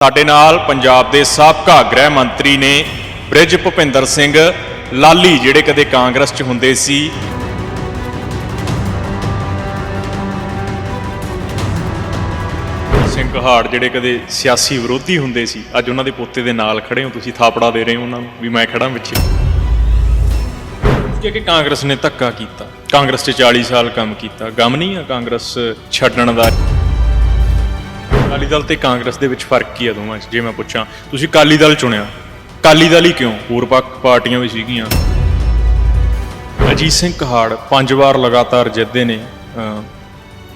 ਸਾਡੇ ਨਾਲ ਪੰਜਾਬ ਦੇ ਸਾਬਕਾ ਗ੍ਰਹਿ ਮੰਤਰੀ ਨੇ ਬ੍ਰਿਜ ਭੁਪਿੰਦਰ ਸਿੰਘ ਲਾਲੀ, ਜਿਹੜੇ ਕਦੇ ਕਾਂਗਰਸ 'ਚ ਹੁੰਦੇ ਸੀ। ਸਿੰਘ ਕਹਾੜ ਜਿਹੜੇ ਕਦੇ ਸਿਆਸੀ ਵਿਰੋਧੀ ਹੁੰਦੇ ਸੀ, ਅੱਜ ਉਹਨਾਂ ਦੇ ਪੋਤੇ ਦੇ ਨਾਲ ਖੜੇ ਹੋ, ਤੁਸੀਂ ਥਾਪੜਾ ਦੇ ਰਹੇ ਹੋ ਉਹਨਾਂ ਨੂੰ ਵੀ ਮੈਂ ਖੜਾ ਪਿੱਛੇ। ਕਿ ਕਾਂਗਰਸ ਨੇ ਧੱਕਾ ਕੀਤਾ, ਕਾਂਗਰਸ 'ਚ 40 ਸਾਲ ਕੰਮ ਕੀਤਾ, ਗਮ ਨਹੀਂ ਆ ਕਾਂਗਰਸ ਛੱਡਣ ਦਾ। ਅਕਾਲੀ ਦਲ ਤੇ ਕਾਂਗਰਸ ਦੇ ਵਿੱਚ ਫਰਕ ਕੀ ਆ ਦੋਵਾਂ 'ਚ? ਜੇ ਮੈਂ ਪੁੱਛਾਂ, ਤੁਸੀਂ ਅਕਾਲੀ ਦਲ ਚੁਣਿਆ, ਅਕਾਲੀ ਦਲ ਹੀ ਕਿਉਂ? ਹੋਰ ਪਾਰਟੀਆਂ ਵੀ ਸੀਗੀਆਂ। ਅਜੀਤ ਸਿੰਘ ਕਹਾੜ 5 ਵਾਰ ਲਗਾਤਾਰ ਜਿੱਤਦੇ ਨੇ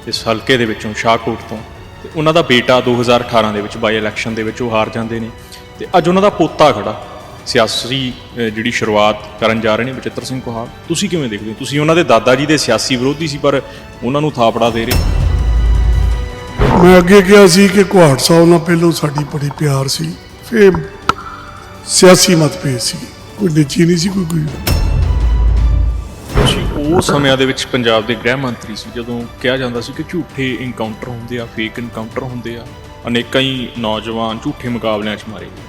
ਇਸ ਹਲਕੇ ਦੇ ਵਿੱਚੋਂ, ਸ਼ਾਹਕੋਟ ਤੋਂ, ਤੇ ਉਹਨਾਂ ਦਾ ਬੇਟਾ 2018 ਦੇ ਵਿੱਚ ਬਾਈ ਇਲੈਕਸ਼ਨ ਦੇ ਵਿੱਚ ਉਹ ਹਾਰ ਜਾਂਦੇ ਨੇ, ਤੇ ਅੱਜ ਉਹਨਾਂ ਦਾ ਪੋਤਾ ਖੜਾ ਸਿਆਸੀ ਜਿਹੜੀ ਸ਼ੁਰੂਆਤ ਕਰਨ ਜਾ ਰਹੇ ਨੇ, ਬਚਿੱਤਰ ਸਿੰਘ ਕਹਾੜ। ਤੁਸੀਂ ਕਿਵੇਂ ਦੇਖਦੇ ਹੋ? ਤੁਸੀਂ ਉਹਨਾਂ ਦੇ ਦਾਦਾ ਜੀ ਦੇ ਸਿਆਸੀ ਵਿਰੋਧੀ ਸੀ, ਪਰ ਉਹਨਾਂ ਨੂੰ ਥਾਪੜਾ ਦੇ ਰਹੇ। मैं अगे कहा सी कि कुहाड़ साहब नाल पहलों साडी बड़ी प्यार सी, फिर सियासी मतभेद सी, कोई निजी नहीं सी कोई। ਉਹ ਸਮਿਆਂ ਦੇ ਵਿੱਚ ਪੰਜਾਬ ਦੇ ਗ੍ਰਹਿ ਮੰਤਰੀ ਸੀ, ਜਦੋਂ ਕਿਹਾ ਜਾਂਦਾ ਸੀ ਕਿ ਝੂਠੇ ਇਨਕਾਊਂਟਰ ਹੁੰਦੇ ਆ, ਫੇਕ ਇਨਕਾਊਂਟਰ ਹੁੰਦੇ ਆ, ਅਨੇਕਾਂ ਹੀ ਨੌਜਵਾਨ ਝੂਠੇ ਮੁਕਾਬਲਿਆਂ 'ਚ ਮਾਰੇ ਗਏ।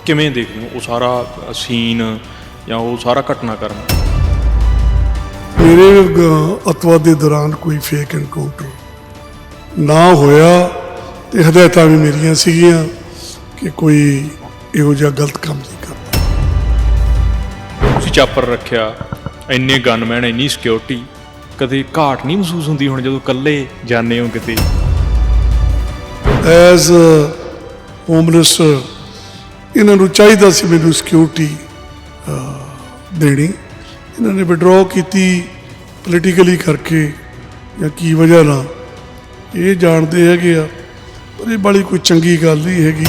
ਕਿਵੇਂ ਦੇਖਦੇ ਹੋ ਉਹ ਸਾਰਾ ਸੀਨ ਜਾਂ ਉਹ ਸਾਰਾ ਘਟਨਾਕ੍ਰਮ? मेरे अतवाद के दौरान कोई फेक इनकाउंटर ना होया, ते हदायतां भी मेरियां सीगियां कि कोई इहो जिहा गलत काम नहीं करदा। ਤੁਸੀਂ ਚਾਪਰ ਰੱਖਿਆ, ਇੰਨੇ ਗਨਮੈਨ, ਇੰਨੀ ਸਿਕਿਉਰਿਟੀ, ਕਦੇ ਘਾਟ ਨਹੀਂ ਮਹਿਸੂਸ ਹੁੰਦੀ ਹੁਣ ਜਦੋਂ ਇਕੱਲੇ ਜਾਂਦੇ ਹੋ ਕਿਤੇ? ਐਜ਼ ਹੋਮ ਮਿਨਿਸਟਰ ਇਹਨਾਂ ਨੂੰ ਚਾਹੀਦਾ ਸੀ ਮੈਨੂੰ ਸਿਕਿਉਰਿਟੀ ਦੇਣੀ, ਇਹਨਾਂ ਨੇ ਵਿਡਰੋ ਕੀਤੀ ਪੋਲੀਟੀਕਲੀ ਕਰਕੇ ਜਾਂ ਕੀ ਵਜ੍ਹਾ ਨਾਲ, ਇਹ ਜਾਣਦੇ ਹੈਗੇ ਆ, ਪਰ ਇਹ ਬੜੀ ਕੋਈ ਚੰਗੀ ਗੱਲ ਨਹੀਂ ਹੈਗੀ।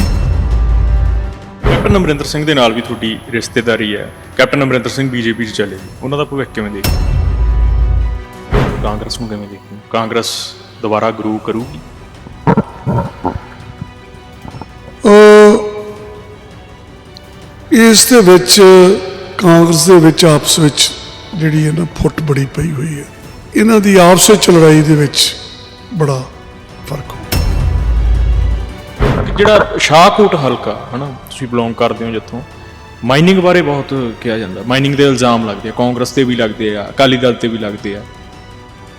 ਕੈਪਟਨ ਅਮਰਿੰਦਰ ਸਿੰਘ ਦੇ ਨਾਲ ਵੀ ਤੁਹਾਡੀ ਰਿਸ਼ਤੇਦਾਰੀ ਹੈ। ਕੈਪਟਨ ਅਮਰਿੰਦਰ ਸਿੰਘ ਬੀਜੇਪੀ 'ਚ ਚਲੇ ਗਏ, ਉਹਨਾਂ ਦਾ ਭਵਿੱਖ ਕਿਵੇਂ ਦੇਖਦੇ? ਕਾਂਗਰਸ ਨੂੰ ਕਿਵੇਂ ਦੇਖਦੇ? ਕਾਂਗਰਸ ਦੁਬਾਰਾ ਗਰੂ ਕਰੂਗੀ? ਇਸ ਦੇ ਵਿੱਚ ਕਾਂਗਰਸ ਦੇ ਵਿੱਚ ਆਪਸ ਵਿੱਚ ਜਿਹੜੀ ਹੈ ਨਾ ਫੁੱਟ ਬੜੀ ਪਈ ਹੋਈ ਹੈ। ਇਹਨਾਂ ਦੀ ਆਪਸ ਵਿੱਚ ਲੜਾਈ ਦੇ ਵਿੱਚ ਬੜਾ ਫਰਕ ਹੋ। ਜਿਹੜਾ ਸ਼ਾਹਕੋਟ ਹਲਕਾ ਹੈ ਨਾ, ਤੁਸੀਂ ਬਿਲੋਂਗ ਕਰਦੇ ਹੋ ਜਿੱਥੋਂ, ਮਾਈਨਿੰਗ ਬਾਰੇ ਬਹੁਤ ਕਿਹਾ ਜਾਂਦਾ, ਮਾਈਨਿੰਗ ਦੇ ਇਲਜ਼ਾਮ ਲੱਗਦੇ ਆ, ਕਾਂਗਰਸ ਤੇ ਵੀ ਲੱਗਦੇ ਆ, ਅਕਾਲੀ ਦਲ ਤੇ ਵੀ ਲੱਗਦੇ ਆ,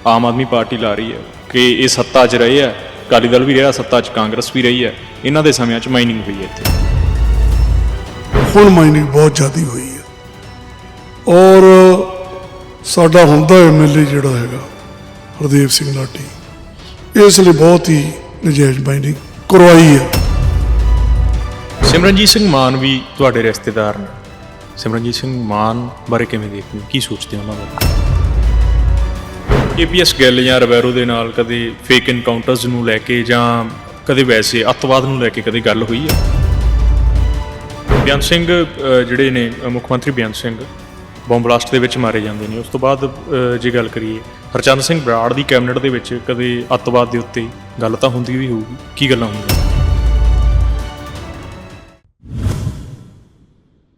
ਆਮ ਆਦਮੀ ਪਾਰਟੀ ਲਾ ਰਹੀ ਹੈ ਕਿ ਇਹ ਸੱਤਾ 'ਚ ਰਹੇ ਆ, ਅਕਾਲੀ ਦਲ ਵੀ ਰਿਹਾ ਸੱਤਾ 'ਚ, ਕਾਂਗਰਸ ਵੀ ਰਹੀ ਹੈ, ਇਹਨਾਂ ਦੇ ਸਮਿਆਂ 'ਚ ਮਾਈਨਿੰਗ ਹੋਈ ਹੈ ਇੱਥੇ। ਹੁਣ ਮਾਈਨਿੰਗ ਬਹੁਤ ਜ਼ਿਆਦਾ ਹੋਈ ਹੈ, ਔਰ ਸਾਡਾ ਹੁੰਦਾ MLA ਜਿਹੜਾ ਹੈਗਾ ਹਰਦੇਵ ਸਿੰਘ ਲਾਡੀ, ਇਸ ਲਈ ਬਹੁਤ ਹੀ ਨਜਾਇਜ਼ ਮਾਈਨਿੰਗ ਕਰਵਾਈ ਹੈ। ਸਿਮਰਨਜੀਤ ਸਿੰਘ ਮਾਨ ਵੀ ਤੁਹਾਡੇ ਰਿਸ਼ਤੇਦਾਰ ਨੇ। ਸਿਮਰਨਜੀਤ ਸਿੰਘ ਮਾਨ ਬਾਰੇ ਕਿਵੇਂ ਦੇਖਦੇ ਹੋ? ਕੀ ਸੋਚਦੇ ਹੋ ਉਹਨਾਂ ਬਾਰੇ? APS ਗਿੱਲ ਜਾਂ ਰਵੈਰੋ ਦੇ ਨਾਲ ਕਦੇ ਫੇਕ ਇਨਕਾਊਂਟਰਸ ਨੂੰ ਲੈ ਕੇ ਜਾਂ ਕਦੇ ਵੈਸੇ ਅੱਤਵਾਦ ਨੂੰ ਲੈ ਕੇ ਕਦੇ ਗੱਲ ਹੋਈ ਹੈ? ਬੇਅੰਤ ਸਿੰਘ ਜਿਹੜੇ ਨੇ ਮੁੱਖ ਮੰਤਰੀ, ਬੇਅੰਤ ਸਿੰਘ ਬੰਬ ਬਲਾਸਟ ਦੇ ਵਿੱਚ ਮਾਰੇ ਜਾਂਦੇ ਨੇ। ਉਸ ਤੋਂ ਬਾਅਦ ਜੇ ਗੱਲ ਕਰੀਏ ਹਰਚੰਦ ਸਿੰਘ ਬਰਾੜ ਦੀ ਕੈਬਨਿਟ ਦੇ ਵਿੱਚ ਕਦੇ ਅੱਤਵਾਦ ਦੇ ਉੱਤੇ ਗੱਲ ਤਾਂ ਹੁੰਦੀ ਵੀ ਹੋਊਗੀ, ਕੀ ਗੱਲਾਂ ਹੁੰਦੀਆਂ?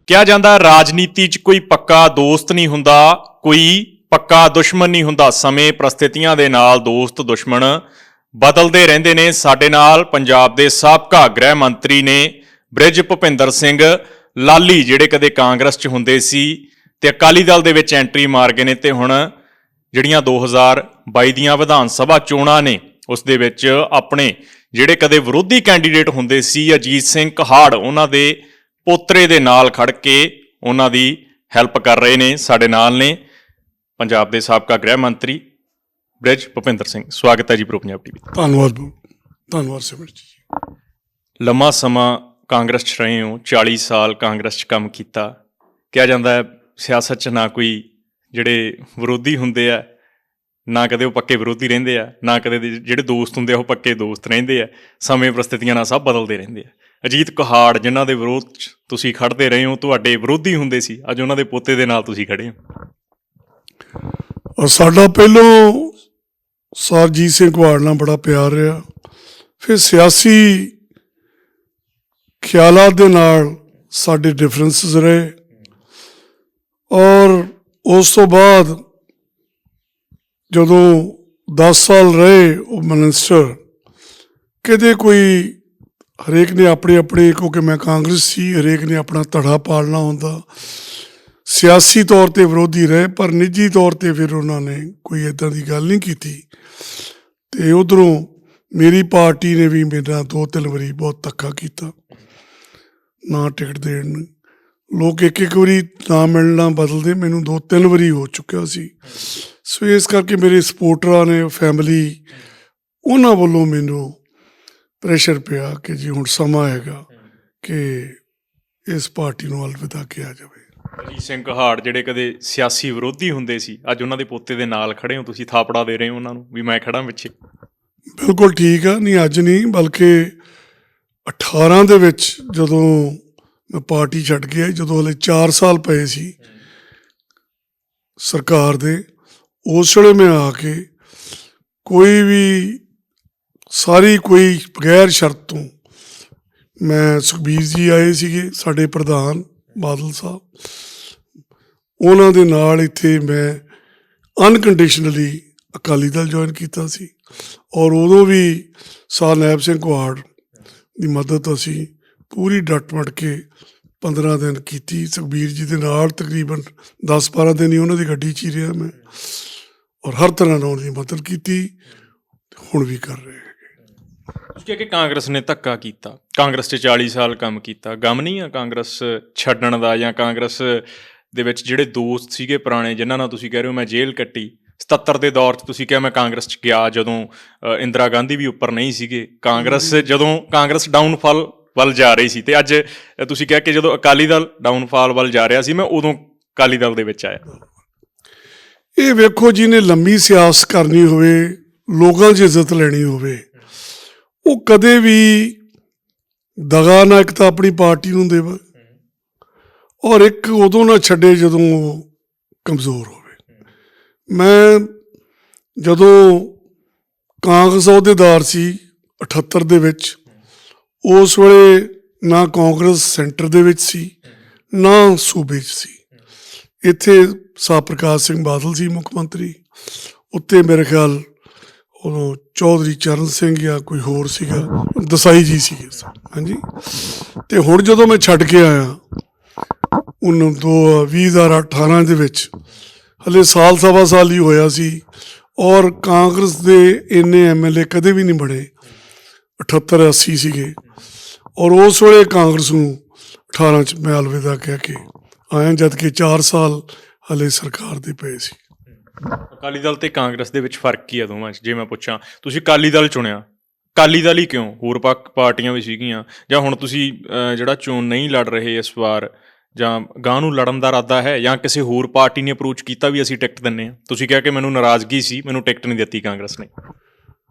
ਕਿਹਾ ਜਾਂਦਾ ਰਾਜਨੀਤੀ 'ਚ ਕੋਈ ਪੱਕਾ ਦੋਸਤ ਨਹੀਂ ਹੁੰਦਾ, ਕੋਈ ਪੱਕਾ ਦੁਸ਼ਮਣ ਨਹੀਂ ਹੁੰਦਾ। ਸਮੇਂ ਪ੍ਰਸਥਿਤੀਆਂ ਦੇ ਨਾਲ ਦੋਸਤ ਦੁਸ਼ਮਣ ਬਦਲਦੇ ਰਹਿੰਦੇ ਨੇ। ਸਾਡੇ ਨਾਲ ਪੰਜਾਬ ਦੇ ਸਾਬਕਾ ਗ੍ਰਹਿ ਮੰਤਰੀ ਨੇ ਬ੍ਰਿਜ ਭੁਪਿੰਦਰ ਸਿੰਘ ਲਾਲੀ, ਜਿਹੜੇ ਕਦੇ ਕਾਂਗਰਸ 'ਚ ਹੁੰਦੇ ਸੀ ਤੇ ਅਕਾਲੀ ਦਲ ਦੇ ਵਿੱਚ ਐਂਟਰੀ ਮਾਰ ਗਏ ਨੇ, ਤੇ ਹੁਣ ਜਿਹੜੀਆਂ 2022 ਦੀਆਂ ਵਿਧਾਨ ਸਭਾ ਚੋਣਾਂ ਨੇ ਉਸ ਦੇ ਵਿੱਚ ਆਪਣੇ ਜਿਹੜੇ ਕਦੇ ਵਿਰੋਧੀ ਕੈਂਡੀਡੇਟ ਹੁੰਦੇ ਸੀ ਅਜੀਤ ਸਿੰਘ ਕਹਾੜ, ਉਹਨਾਂ ਦੇ ਪੋਤਰੇ ਦੇ ਨਾਲ ਖੜ ਕੇ ਉਹਨਾਂ ਦੀ ਹੈਲਪ ਕਰ ਰਹੇ ਨੇ। ਸਾਡੇ ਨਾਲ ਨੇ ਪੰਜਾਬ ਦੇ ਸਾਬਕਾ ਗ੍ਰਹਿ ਮੰਤਰੀ ਬ੍ਰਿਜ ਭੁਪਿੰਦਰ ਸਿੰਘ। ਸਵਾਗਤ ਹੈ ਜੀ ਪ੍ਰੋ ਪੰਜਾਬ ਟੀਵੀ। ਧੰਨਵਾਦ ਸਿਮਰਜੀਤ ਜੀ। ਲੰਮਾ ਸਮਾਂ ਕਾਂਗਰਸ 'ਚ ਰਹੇ ਹੋ, 40 ਸਾਲ ਕਾਂਗਰਸ 'ਚ ਕੰਮ ਕੀਤਾ। ਕਿਹਾ ਜਾਂਦਾ ਹੈ ਸਿਆਸਤ 'ਚ ਨਾ ਕੋਈ ਜਿਹੜੇ ਵਿਰੋਧੀ ਹੁੰਦੇ ਆ, ਨਾ ਕਦੇ ਉਹ ਪੱਕੇ ਵਿਰੋਧੀ ਰਹਿੰਦੇ ਆ, ਨਾ ਕਦੇ ਜਿਹੜੇ ਦੋਸਤ ਹੁੰਦੇ ਆ ਉਹ ਪੱਕੇ ਦੋਸਤ ਰਹਿੰਦੇ ਆ। ਸਮੇਂ ਪ੍ਰਸਥਿਤੀਆਂ ਨਾਲ ਸਭ ਬਦਲਦੇ ਰਹਿੰਦੇ ਆ। ਅਜੀਤ ਕਹਾੜ ਜਿਨ੍ਹਾਂ ਦੇ ਵਿਰੋਧ 'ਚ ਤੁਸੀਂ ਖੜਦੇ ਰਹੇ ਹੋ, ਤੁਹਾਡੇ ਵਿਰੋਧੀ ਹੁੰਦੇ ਸੀ, ਅੱਜ ਉਹਨਾਂ ਦੇ ਪੋਤੇ ਦੇ ਨਾਲ ਤੁਸੀਂ ਖੜੇ ਹੋ। ਔਰ ਸਾਡਾ ਪਹਿਲੋਂ ਸਰਜੀਤ ਸਿੰਘ ਕਹਾੜ ਨਾਲ ਬੜਾ ਪਿਆਰ ਰਿਹਾ, ਫਿਰ ਸਿਆਸੀ ਖਿਆਲਾਂ ਦੇ ਨਾਲ ਸਾਡੇ ਡਿਫਰੈਂਸਿਸ ਰਹੇ, ਔਰ ਉਸ ਤੋਂ ਬਾਅਦ ਜਦੋਂ 10 ਸਾਲ ਰਹੇ ਉਹ ਮਿਨਿਸਟਰ, ਕਦੇ ਕੋਈ ਹਰੇਕ ਨੇ ਆਪਣੇ ਆਪਣੇ, ਕਿਉਂਕਿ ਮੈਂ ਕਾਂਗਰਸ ਸੀ, ਹਰੇਕ ਨੇ ਆਪਣਾ ਧੜਾ ਪਾਲਣਾ ਹੁੰਦਾ। ਸਿਆਸੀ ਤੌਰ 'ਤੇ ਵਿਰੋਧੀ ਰਹੇ, ਪਰ ਨਿੱਜੀ ਤੌਰ 'ਤੇ ਫਿਰ ਉਹਨਾਂ ਨੇ ਕੋਈ ਇੱਦਾਂ ਦੀ ਗੱਲ ਨਹੀਂ ਕੀਤੀ। ਅਤੇ ਉੱਧਰੋਂ ਮੇਰੀ ਪਾਰਟੀ ਨੇ ਵੀ ਮੇਰੇ ਨਾਲ 2-3 ਵਾਰੀ ਬਹੁਤ ਧੱਕਾ ਕੀਤਾ, ਨਾ ਟਿਕਟ ਦੇਣ ਨੂੰ। ਲੋਕ ਇੱਕ ਵਾਰੀ ਨਾ ਮਿਲਣਾ ਬਦਲਦੇ, ਮੈਨੂੰ 2-3 ਵਾਰੀ ਹੋ ਚੁੱਕਿਆ ਸੀ। ਸੋ ਇਸ ਕਰਕੇ ਮੇਰੇ ਸਪੋਰਟਰਾਂ ਨੇ, ਫੈਮਿਲੀ, ਉਹਨਾਂ ਵੱਲੋਂ ਮੈਨੂੰ ਪ੍ਰੈਸ਼ਰ ਪਿਆ ਕਿ ਜੀ ਹੁਣ ਸਮਾਂ ਹੈਗਾ ਕਿ ਇਸ ਪਾਰਟੀ ਨੂੰ ਅਲਵਿਦਾ ਕਿਹਾ ਜਾਵੇ। ਅਜੀਤ ਸਿੰਘ ਕਹਾੜ ਜਿਹੜੇ ਕਦੇ ਸਿਆਸੀ ਵਿਰੋਧੀ ਹੁੰਦੇ ਸੀ, ਅੱਜ ਉਹਨਾਂ ਦੇ ਪੋਤੇ ਦੇ ਨਾਲ ਖੜੇ ਹੋ ਤੁਸੀਂ, ਥਾਪੜਾ ਦੇ ਰਹੇ ਹੋ ਉਹਨਾਂ ਨੂੰ ਵੀ ਮੈਂ ਖੜਾ ਪਿੱਛੇ। ਬਿਲਕੁਲ ਠੀਕ ਆ। ਨਹੀਂ ਅੱਜ ਨਹੀਂ, ਬਲਕਿ 18 ਦੇ ਵਿੱਚ ਜਦੋਂ ਮੈਂ ਪਾਰਟੀ ਛੱਡ ਗਿਆ, ਜਦੋਂ ਹਲੇ 4 ਸਾਲ ਪਏ ਸੀ ਸਰਕਾਰ ਦੇ, ਉਸ ਵੇਲੇ ਮੈਂ ਆ ਕੇ ਕੋਈ ਵੀ ਕੋਈ ਬਗੈਰ ਸ਼ਰਤ ਤੋਂ, ਮੈਂ ਸੁਖਬੀਰ ਜੀ ਆਏ ਸੀਗੇ ਸਾਡੇ ਪ੍ਰਧਾਨ ਬਾਦਲ ਸਾਹਿਬ, ਉਹਨਾਂ ਦੇ ਨਾਲ ਇੱਥੇ ਮੈਂ ਅਨਕੰਡੀਸ਼ਨਲੀ ਅਕਾਲੀ ਦਲ ਜੁਆਇਨ ਕੀਤਾ ਸੀ। ਔਰ ਉਦੋਂ ਵੀ ਸਾਹ ਨੈਬ ਸਿੰਘ ਕੁਹਾੜ ਦੀ ਮਦਦ ਅਸੀਂ ਪੂਰੀ ਡਟ ਮਟ ਕੇ 15 ਦਿਨ ਕੀਤੀ। ਸੁਖਬੀਰ ਜੀ ਦੇ ਨਾਲ ਤਕਰੀਬਨ 10-12 ਦਿਨ ਹੀ ਉਹਨਾਂ ਦੀ ਗੱਡੀ 'ਚ ਹੀ ਰਿਹਾ ਮੈਂ, ਔਰ ਹਰ ਤਰ੍ਹਾਂ ਨਾਲ ਉਹਨਾਂ ਦੀ ਮਦਦ ਕੀਤੀ, ਹੁਣ ਵੀ ਕਰ ਰਹੇ। ਤੁਸੀਂ ਕਿ ਕਾਂਗਰਸ ਨੇ ਧੱਕਾ ਕੀਤਾ, ਕਾਂਗਰਸ 'ਚ 40 ਸਾਲ ਕੰਮ ਕੀਤਾ, ਗਮ ਨਹੀਂ ਆ ਕਾਂਗਰਸ ਛੱਡਣ ਦਾ? ਜਾਂ ਕਾਂਗਰਸ ਦੇ ਵਿੱਚ ਜਿਹੜੇ ਦੋਸਤ ਸੀਗੇ ਪੁਰਾਣੇ, ਜਿਨ੍ਹਾਂ ਨਾਲ ਤੁਸੀਂ ਕਹਿ ਰਹੇ ਹੋ ਮੈਂ ਜੇਲ੍ਹ ਕੱਟੀ, 77 ਦੇ ਦੌਰ 'ਚ ਤੁਸੀਂ ਕਿਹਾ ਮੈਂ ਕਾਂਗਰਸ 'ਚ ਗਿਆ ਜਦੋਂ ਇੰਦਰਾ ਗਾਂਧੀ ਵੀ ਉੱਪਰ ਨਹੀਂ ਸੀਗੇ, ਜਦੋਂ ਕਾਂਗਰਸ ਡਾਊਨਫਾਲ ਵੱਲ ਜਾ ਰਹੀ ਸੀ, ਅਤੇ ਅੱਜ ਤੁਸੀਂ ਕਿਹਾ ਕਿ ਜਦੋਂ ਅਕਾਲੀ ਦਲ ਡਾਊਨਫਾਲ ਵੱਲ ਜਾ ਰਿਹਾ ਸੀ ਮੈਂ ਉਦੋਂ ਅਕਾਲੀ ਦਲ ਦੇ ਵਿੱਚ ਆਇਆ। ਇਹ ਵੇਖੋ, ਜਿਹਨੇ ਲੰਮੀ ਸਿਆਸਤ ਕਰਨੀ ਹੋਵੇ, ਲੋਕਾਂ 'ਚ ਇੱਜ਼ਤ ਲੈਣੀ ਹੋਵੇ, ਉਹ ਕਦੇ ਵੀ ਦਗਾ ਨਾ ਇੱਕ ਤਾਂ ਆਪਣੀ ਪਾਰਟੀ ਨੂੰ ਦੇਵੇ, ਔਰ ਇੱਕ ਉਦੋਂ ਨਾ ਛੱਡੇ ਜਦੋਂ ਉਹ ਕਮਜ਼ੋਰ ਹੋਵੇ। ਮੈਂ ਜਦੋਂ ਕਾਂਗਰਸ ਅਹੁਦੇਦਾਰ ਸੀ 78 ਦੇ ਵਿੱਚ, ਉਸ ਵੇਲੇ ਨਾ ਕਾਂਗਰਸ ਸੈਂਟਰ ਦੇ ਵਿੱਚ ਸੀ ਨਾ ਸੂਬੇ 'ਚ ਸੀ। ਇੱਥੇ ਸਾਹ ਪ੍ਰਕਾਸ਼ ਸਿੰਘ ਬਾਦਲ ਸੀ ਮੁੱਖ ਮੰਤਰੀ, ਉੱਤੇ ਮੇਰੇ ਖਿਆਲ ਉਦੋਂ ਚੌਧਰੀ ਚਰਨ ਸਿੰਘ ਜਾਂ ਕੋਈ ਹੋਰ ਸੀਗਾ, ਦਸਾਈ ਜੀ ਸੀਗੇ। ਹਾਂਜੀ। ਅਤੇ ਹੁਣ ਜਦੋਂ ਮੈਂ ਛੱਡ ਕੇ ਆਇਆ 2018 ਦੇ ਵਿੱਚ, ਹਲੇ ਸਾਲ ਸਵਾ ਸਾਲ ਹੀ ਹੋਇਆ ਸੀ, ਔਰ ਕਾਂਗਰਸ ਦੇ ਇੰਨੇ MLA ਕਦੇ ਵੀ ਨਹੀਂ ਬਣੇ, 78-80 ਸੀਗੇ। ਔਰ ਉਸ ਵੇਲੇ ਕਾਂਗਰਸ ਨੂੰ 18 'ਚ ਮੈਂ ਅਲਵਿਦਾ ਕਹਿ ਕੇ ਆਇਆ, ਜਦ ਕਿ 4 ਸਾਲ ਹਲੇ ਸਰਕਾਰ ਦੇ ਪਏ ਸੀ। ਅਕਾਲੀ ਦਲ ਤੇ ਕਾਂਗਰਸ ਦੇ ਵਿੱਚ ਫਰਕ ਕੀ ਹੈ ਦੋਵਾਂ 'ਚ? ਜੇ ਮੈਂ ਪੁੱਛਾਂ, ਤੁਸੀਂ ਅਕਾਲੀ ਦਲ ਚੁਣਿਆ, ਅਕਾਲੀ ਦਲ ਹੀ ਕਿਉਂ? ਹੋਰ ਪਾਰਟੀਆਂ ਵੀ ਸੀਗੀਆਂ, ਜਾਂ ਹੁਣ ਤੁਸੀਂ ਜਿਹੜਾ ਚੋਣ ਨਹੀਂ ਲੜ ਰਹੇ ਇਸ ਵਾਰ, ਜਾਂ ਗਾਂ ਨੂੰ ਲੜਨ ਦਾ ਇਰਾਦਾ ਹੈ, ਜਾਂ ਕਿਸੇ ਹੋਰ ਪਾਰਟੀ ਨੇ ਅਪਰੋਚ ਕੀਤਾ ਵੀ ਅਸੀਂ ਟਿਕਟ ਦਿੰਦੇ ਹਾਂ? ਤੁਸੀਂ ਕਿਹਾ ਕਿ ਮੈਨੂੰ ਨਾਰਾਜ਼ਗੀ ਸੀ, ਮੈਨੂੰ ਟਿਕਟ ਨਹੀਂ ਦਿੱਤੀ ਕਾਂਗਰਸ ਨੇ।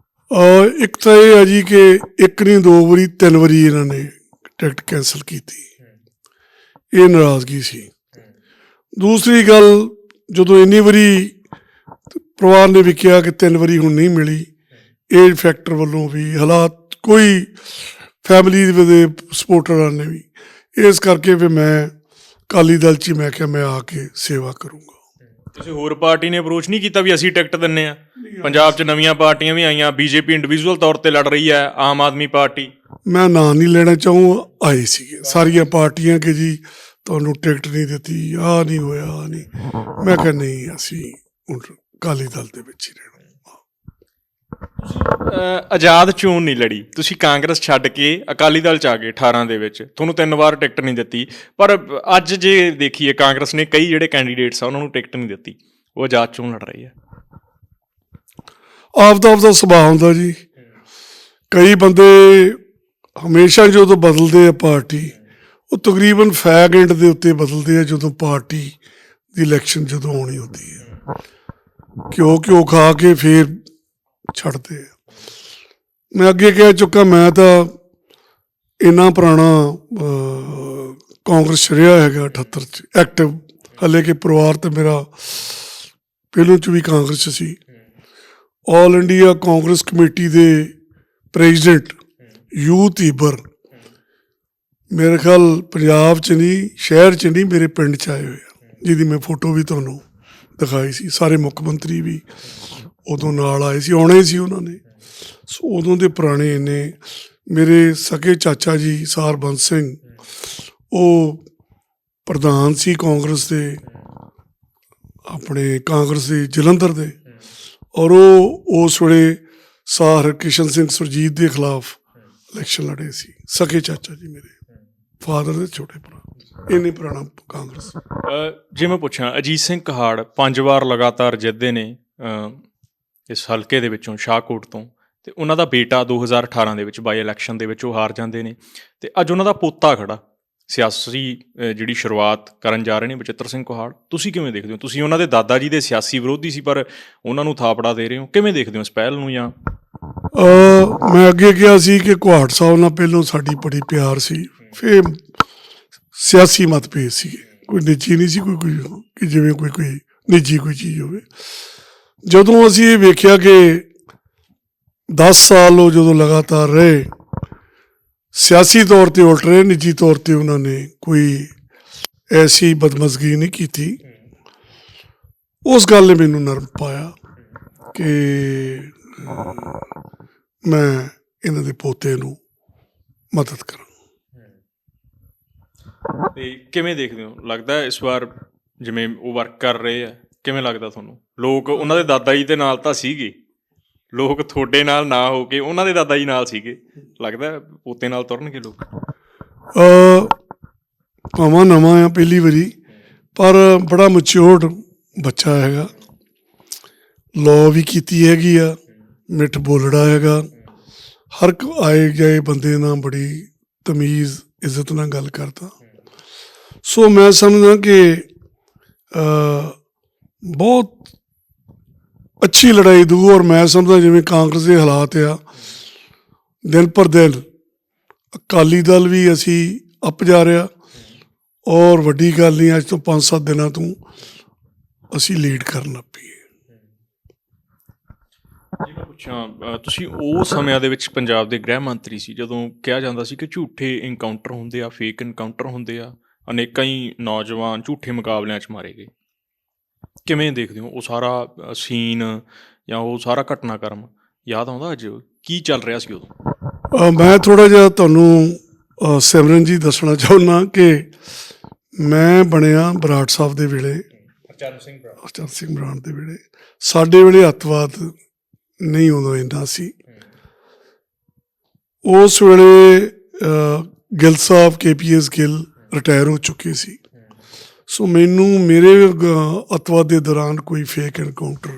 ਇੱਕ ਤਾਂ ਇਹ ਹੈ ਜੀ ਕਿ 1 ਨਹੀਂ 2 ਵਾਰੀ 3 ਵਾਰੀ ਇਹਨਾਂ ਨੇ ਟਿਕਟ ਕੈਂਸਲ ਕੀਤੀ, ਇਹ ਨਾਰਾਜ਼ਗੀ ਸੀ। ਦੂਸਰੀ ਗੱਲ, ਜਦੋਂ ਇੰਨੀ ਵਾਰੀ ਪਰਿਵਾਰ ਨੇ ਵੀ ਕਿਹਾ ਕਿ 3 ਵਾਰੀ ਹੁਣ ਨਹੀਂ ਮਿਲੀ, ਇਹ ਫੈਕਟਰ ਵੱਲੋਂ ਵੀ ਹਾਲਾਤ, ਕੋਈ ਫੈਮਿਲੀ ਦੇ ਸਪੋਰਟਰਾਂ ਨੇ ਵੀ, ਇਸ ਕਰਕੇ ਫਿਰ ਮੈਂ ਅਕਾਲੀ ਦਲ 'ਚ ਹੀ ਮੈਂ ਕਿਹਾ ਮੈਂ ਆ ਕੇ ਸੇਵਾ ਕਰੂੰਗਾ। ਕਿਸੇ ਹੋਰ ਪਾਰਟੀ ਨੇ ਅਪਰੋਚ ਨਹੀਂ ਕੀਤਾ ਵੀ ਅਸੀਂ ਟਿਕਟ ਦਿੰਦੇ ਹਾਂ? ਪੰਜਾਬ 'ਚ ਨਵੀਆਂ ਪਾਰਟੀਆਂ ਵੀ ਆਈਆਂ, BJP ਇੰਡੀਵਿਜੂਅਲ ਤੌਰ 'ਤੇ ਲੜ ਰਹੀ ਹੈ, ਆਮ ਆਦਮੀ ਪਾਰਟੀ। ਮੈਂ ਨਾਂ ਨਹੀਂ ਲੈਣਾ ਚਾਹੂੰ, ਆਏ ਸੀਗੇ ਸਾਰੀਆਂ ਪਾਰਟੀਆਂ ਕਿ ਜੀ ਤੁਹਾਨੂੰ ਟਿਕਟ ਨਹੀਂ ਦਿੱਤੀ, ਆਹ ਨਹੀਂ ਹੋਇਆ, ਆਹ ਨਹੀਂ। ਮੈਂ ਕਿਹਾ ਨਹੀਂ, ਅਸੀਂ ਹੁਣ ਅਕਾਲੀ ਦਲ ਦੇ ਵਿੱਚ ਹੀ ਰਹਿਣਾ। ਆਜ਼ਾਦ ਚੋਣ ਨਹੀਂ ਲੜੀ, ਤੁਸੀਂ ਕਾਂਗਰਸ ਛੱਡ ਕੇ ਅਕਾਲੀ ਦਲ 'ਚ ਆ ਗਏ 18 ਦੇ ਵਿੱਚ, ਤੁਹਾਨੂੰ 3 ਵਾਰ ਟਿਕਟ ਨਹੀਂ ਦਿੱਤੀ। ਪਰ ਅੱਜ ਜੇ ਦੇਖੀਏ, ਕਾਂਗਰਸ ਨੇ ਕਈ ਜਿਹੜੇ ਕੈਂਡੀਡੇਟਸ ਆ ਉਹਨਾਂ ਨੂੰ ਟਿਕਟ ਨਹੀਂ ਦਿੱਤੀ, ਉਹ ਆਜ਼ਾਦ ਚੋਣ ਲੜ ਰਹੀ ਹੈ। ਆਪਦਾ ਸੁਭਾਅ ਹੁੰਦਾ ਜੀ। ਕਈ ਬੰਦੇ ਹਮੇਸ਼ਾ ਜਦੋਂ ਬਦਲਦੇ ਆ ਪਾਰਟੀ, ਉਹ ਤਕਰੀਬਨ ਫੈਗ ਐਂਡ ਦੇ ਉੱਤੇ ਬਦਲਦੇ ਆ, ਜਦੋਂ ਪਾਰਟੀ ਦੀ ਇਲੈਕਸ਼ਨ ਜਦੋਂ ਆਉਣੀ ਹੁੰਦੀ ਹੈ, ਘਿਓ ਖਾ ਕੇ ਫਿਰ ਛੱਡਦੇ ਆ। ਮੈਂ ਅੱਗੇ ਕਹਿ ਚੁੱਕਾ, ਮੈਂ ਤਾਂ ਇੰਨਾ ਪੁਰਾਣਾ ਕਾਂਗਰਸ ਰਿਹਾ ਹੈਗਾ 78 'ਚ ਐਕਟਿਵ, ਹਾਲੇ ਕਿ ਪਰਿਵਾਰ ਤਾਂ ਮੇਰਾ ਪਹਿਲੋਂ 'ਚ ਵੀ ਕਾਂਗਰਸ 'ਚ ਸੀ। ਆਲ ਇੰਡੀਆ ਕਾਂਗਰਸ ਕਮੇਟੀ ਦੇ ਪ੍ਰੈਜ਼ੀਡੈਂਟ ਯੂਥ ਈਬਰ, ਮੇਰੇ ਖਿਆਲ ਪੰਜਾਬ 'ਚ ਨਹੀਂ, ਸ਼ਹਿਰ 'ਚ ਨਹੀਂ, ਮੇਰੇ ਪਿੰਡ 'ਚ ਆਏ ਹੋਏ ਆ, ਜਿਹਦੀ ਮੈਂ ਫੋਟੋ ਵੀ ਤੁਹਾਨੂੰ ਦਿਖਾਈ ਸੀ। ਸਾਰੇ ਮੁੱਖ ਮੰਤਰੀ ਵੀ ਉਦੋਂ ਨਾਲ ਆਏ ਸੀ, ਆਉਣਾ ਹੀ ਸੀ ਉਹਨਾਂ ਨੇ। ਸੋ ਉਦੋਂ ਦੇ ਪੁਰਾਣੇ ਇੰਨੇ ਮੇਰੇ ਸਕੇ ਚਾਚਾ ਜੀ ਸਾਰ ਬੰਸ ਸਿੰਘ, ਉਹ ਪ੍ਰਧਾਨ ਸੀ ਕਾਂਗਰਸ ਦੇ, ਆਪਣੇ ਕਾਂਗਰਸ ਦੇ ਜਲੰਧਰ ਦੇ, ਔਰ ਉਹ ਉਸ ਵੇਲੇ ਸਾਰ ਹਰਕਿਸ਼ਨ ਸਿੰਘ ਸੁਰਜੀਤ ਦੇ ਖਿਲਾਫ ਇਲੈਕਸ਼ਨ ਲੜੇ ਸੀ। ਸਕੇ ਚਾਚਾ ਜੀ ਮੇਰੇ ਫਾਦਰ ਦੇ ਛੋਟੇ ਭਰਾ, ਇੰਨੀ ਪੁਰਾਣਾ ਕਾਂਗਰਸ। ਜੇ ਮੈਂ ਪੁੱਛਾਂ, ਅਜੀਤ ਸਿੰਘ ਕਹਾੜ 5 ਵਾਰ ਲਗਾਤਾਰ ਜਿੱਤਦੇ ਨੇ ਇਸ ਹਲਕੇ ਦੇ ਵਿੱਚੋਂ, ਸ਼ਾਹਕੋਟ ਤੋਂ, ਅਤੇ ਉਹਨਾਂ ਦਾ ਬੇਟਾ 2018 ਦੇ ਵਿੱਚ ਬਾਈ ਇਲੈਕਸ਼ਨ ਦੇ ਵਿੱਚ ਉਹ ਹਾਰ ਜਾਂਦੇ ਨੇ, ਅਤੇ ਅੱਜ ਉਹਨਾਂ ਦਾ ਪੋਤਾ ਖੜਾ ਸਿਆਸੀ ਜਿਹੜੀ ਸ਼ੁਰੂਆਤ ਕਰਨ ਜਾ ਰਹੇ ਨੇ, ਬਚਿੱਤਰ ਸਿੰਘ ਕਹਾੜ। ਤੁਸੀਂ ਕਿਵੇਂ ਦੇਖਦੇ ਹੋ? ਤੁਸੀਂ ਉਹਨਾਂ ਦੇ ਦਾਦਾ ਜੀ ਦੇ ਸਿਆਸੀ ਵਿਰੋਧੀ ਸੀ, ਪਰ ਉਹਨਾਂ ਨੂੰ ਥਾਪੜਾ ਦੇ ਰਹੇ ਹੋ, ਕਿਵੇਂ ਦੇਖਦੇ ਹੋ ਇਸ ਪਹਿਲ ਨੂੰ? ਜਾਂ ਮੈਂ ਅੱਗੇ ਕਿਹਾ ਸੀ ਕਿ ਕੁਹਾੜ ਸਾਹਿਬ ਨਾਲ ਪਹਿਲੋਂ ਸਾਡੀ ਬੜੀ ਪਿਆਰ ਸੀ, ਫਿਰ ਸਿਆਸੀ ਮਤਭੇਦ ਸੀਗੇ, ਕੋਈ ਨਿੱਜੀ ਨਹੀਂ ਸੀ, ਕੋਈ ਕਿ ਜਿਵੇਂ ਕੋਈ ਨਿੱਜੀ ਕੋਈ ਚੀਜ਼ ਹੋਵੇ। ਜਦੋਂ ਅਸੀਂ ਇਹ ਵੇਖਿਆ ਕਿ 10 ਸਾਲ ਉਹ ਜਦੋਂ ਲਗਾਤਾਰ ਰਹੇ, ਸਿਆਸੀ ਤੌਰ 'ਤੇ ਉਲਟ ਰਹੇ, ਨਿੱਜੀ ਤੌਰ 'ਤੇ ਉਹਨਾਂ ਨੇ ਕੋਈ ਐਸੀ ਬਦਮਜ਼ਗੀ ਨਹੀਂ ਕੀਤੀ, ਉਸ ਗੱਲ ਨੇ ਮੈਨੂੰ ਨਰਮ ਪਾਇਆ ਕਿ ਮੈਂ ਇਹਨਾਂ ਦੇ ਪੋਤੇ ਨੂੰ ਮਦਦ ਕਰਾਂ। ਅਤੇ ਕਿਵੇਂ ਦੇਖਦੇ ਹੋ? ਲੱਗਦਾ ਇਸ ਵਾਰ ਜਿਵੇਂ ਉਹ ਵਰਕ ਕਰ ਰਹੇ ਆ, ਕਿਵੇਂ ਲੱਗਦਾ ਤੁਹਾਨੂੰ? ਲੋਕ ਉਹਨਾਂ ਦੇ ਦਾਦਾ ਜੀ ਦੇ ਨਾਲ ਤਾਂ ਸੀਗੇ, ਲੋਕ ਤੁਹਾਡੇ ਨਾਲ ਨਾ ਹੋ ਕੇ ਉਹਨਾਂ ਦੇ ਦਾਦਾ ਜੀ ਨਾਲ ਸੀਗੇ, ਲੱਗਦਾ ਪੋਤੇ ਨਾਲ ਤੁਰਨਗੇ ਲੋਕ? ਭਾਵਾਂ ਨਵਾਂ ਆ ਪਹਿਲੀ ਵਾਰੀ, ਪਰ ਬੜਾ ਮੈਚਿਓਰਡ ਬੱਚਾ ਹੈਗਾ, ਲਾਅ ਵੀ ਕੀਤੀ ਹੈਗੀ ਆ, ਮਿੱਠ ਬੋਲੜਾ ਹੈਗਾ, ਹਰ ਆਏ ਗਏ ਬੰਦੇ ਨਾਲ ਬੜੀ ਤਮੀਜ਼ ਇੱਜ਼ਤ ਨਾਲ ਗੱਲ ਕਰਦਾ। ਸੋ ਮੈਂ ਸਮਝਦਾ ਕਿ ਬਹੁਤ ਅੱਛੀ ਲੜਾਈ ਦੂ, ਔਰ ਮੈਂ ਸਮਝਦਾ ਜਿਵੇਂ ਕਾਂਗਰਸ ਦੇ ਹਾਲਾਤ ਆ, ਦਿਨ ਪਰ ਦਿਨ ਅਕਾਲੀ ਦਲ ਵੀ ਅਸੀਂ ਅੱਪ ਜਾ ਰਿਹਾ, ਔਰ ਵੱਡੀ ਗੱਲ ਨਹੀਂ, ਅੱਜ ਤੋਂ 5-7 ਦਿਨਾਂ ਤੋਂ ਅਸੀਂ ਲੀਡ ਕਰਨ ਲੱਗ ਪਈਏ। ਜੇ ਮੈਂ ਪੁੱਛਾਂ, ਤੁਸੀਂ ਉਹ ਸਮਿਆਂ ਦੇ ਵਿੱਚ ਪੰਜਾਬ ਦੇ ਗ੍ਰਹਿ ਮੰਤਰੀ ਸੀ ਜਦੋਂ ਕਿਹਾ ਜਾਂਦਾ ਸੀ ਕਿ ਝੂਠੇ ਇਨਕਾਊਂਟਰ ਹੁੰਦੇ ਆ, ਫੇਕ ਇਨਕਾਊਂਟਰ ਹੁੰਦੇ ਆ, ਅਨੇਕਾਂ ਹੀ ਨੌਜਵਾਨ ਝੂਠੇ ਮੁਕਾਬਲਿਆਂ 'ਚ ਮਾਰੇ ਗਏ। ਕਿਵੇਂ ਦੇਖਦੇ ਹੋ ਉਹ ਸਾਰਾ ਸੀਨ ਜਾਂ ਉਹ ਸਾਰਾ ਘਟਨਾਕ੍ਰਮ? ਯਾਦ ਆਉਂਦਾ ਅੱਜ ਕੀ ਚੱਲ ਰਿਹਾ ਸੀ ਉਦੋਂ? ਮੈਂ ਥੋੜ੍ਹਾ ਜਿਹਾ ਤੁਹਾਨੂੰ ਸਿਮਰਨ ਜੀ ਦੱਸਣਾ ਚਾਹੁੰਦਾ ਕਿ ਮੈਂ ਬਣਿਆ ਬਰਾੜ ਸਾਹਿਬ ਦੇ ਵੇਲੇ, ਹਰਚਰਨ ਸਿੰਘ ਬਰਾੜ ਦੇ ਵੇਲੇ। ਸਾਡੇ ਵੇਲੇ ਅੱਤਵਾਦ ਨਹੀਂ ਉਦੋਂ ਇੰਨਾ ਸੀ। ਉਸ ਵੇਲੇ ਗਿੱਲ ਸਾਹਿਬ KPS ਗਿੱਲ ਰਿਟਾਇਰ ਹੋ ਚੁੱਕੇ ਸੀ। ਸੋ ਮੈਨੂੰ ਮੇਰੇ ਅੱਤਵਾਦ ਦੇ ਦੌਰਾਨ ਕੋਈ ਫੇਕ ਐਨਕਾਊਂਟਰ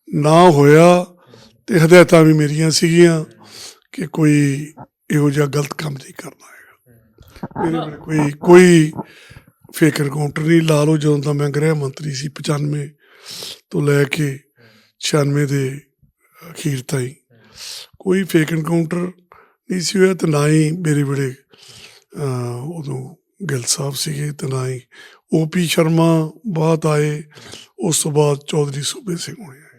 ਨਾ ਹੋਇਆ, ਅਤੇ ਹਦਾਇਤਾਂ ਵੀ ਮੇਰੀਆਂ ਸੀਗੀਆਂ ਕਿ ਕੋਈ ਇਹੋ ਜਿਹਾ ਗਲਤ ਕੰਮ ਨਹੀਂ ਕਰਨਾ ਹੈਗਾ। ਮੇਰੇ ਵੇਲੇ ਕੋਈ ਫੇਕ ਐਨਕਾਊਂਟਰ ਨਹੀਂ। ਲਾ ਲਓ ਜਦੋਂ ਦਾ ਮੈਂ ਗ੍ਰਹਿ ਮੰਤਰੀ ਸੀ 95 ਤੋਂ ਲੈ ਕੇ 96 ਦੇ ਅਖੀਰ ਤਾਈਂ ਕੋਈ ਫੇਕ ਐਨਕਾਊਂਟਰ ਨਹੀਂ ਸੀ ਹੋਇਆ, ਅਤੇ ਨਾ ਹੀ ਮੇਰੇ ਵੇਲੇ ਉਦੋਂ ਗਿੱਲ ਸਾਹਿਬ ਸੀਗੇ, ਅਤੇ ਨਾ ਹੀ OP ਸ਼ਰਮਾ ਬਾਅਦ ਆਏ, ਉਸ ਤੋਂ ਬਾਅਦ ਚੌਧਰੀ ਸੂਬੇ ਸਿੰਘ ਹੋਣੇ ਆਏ।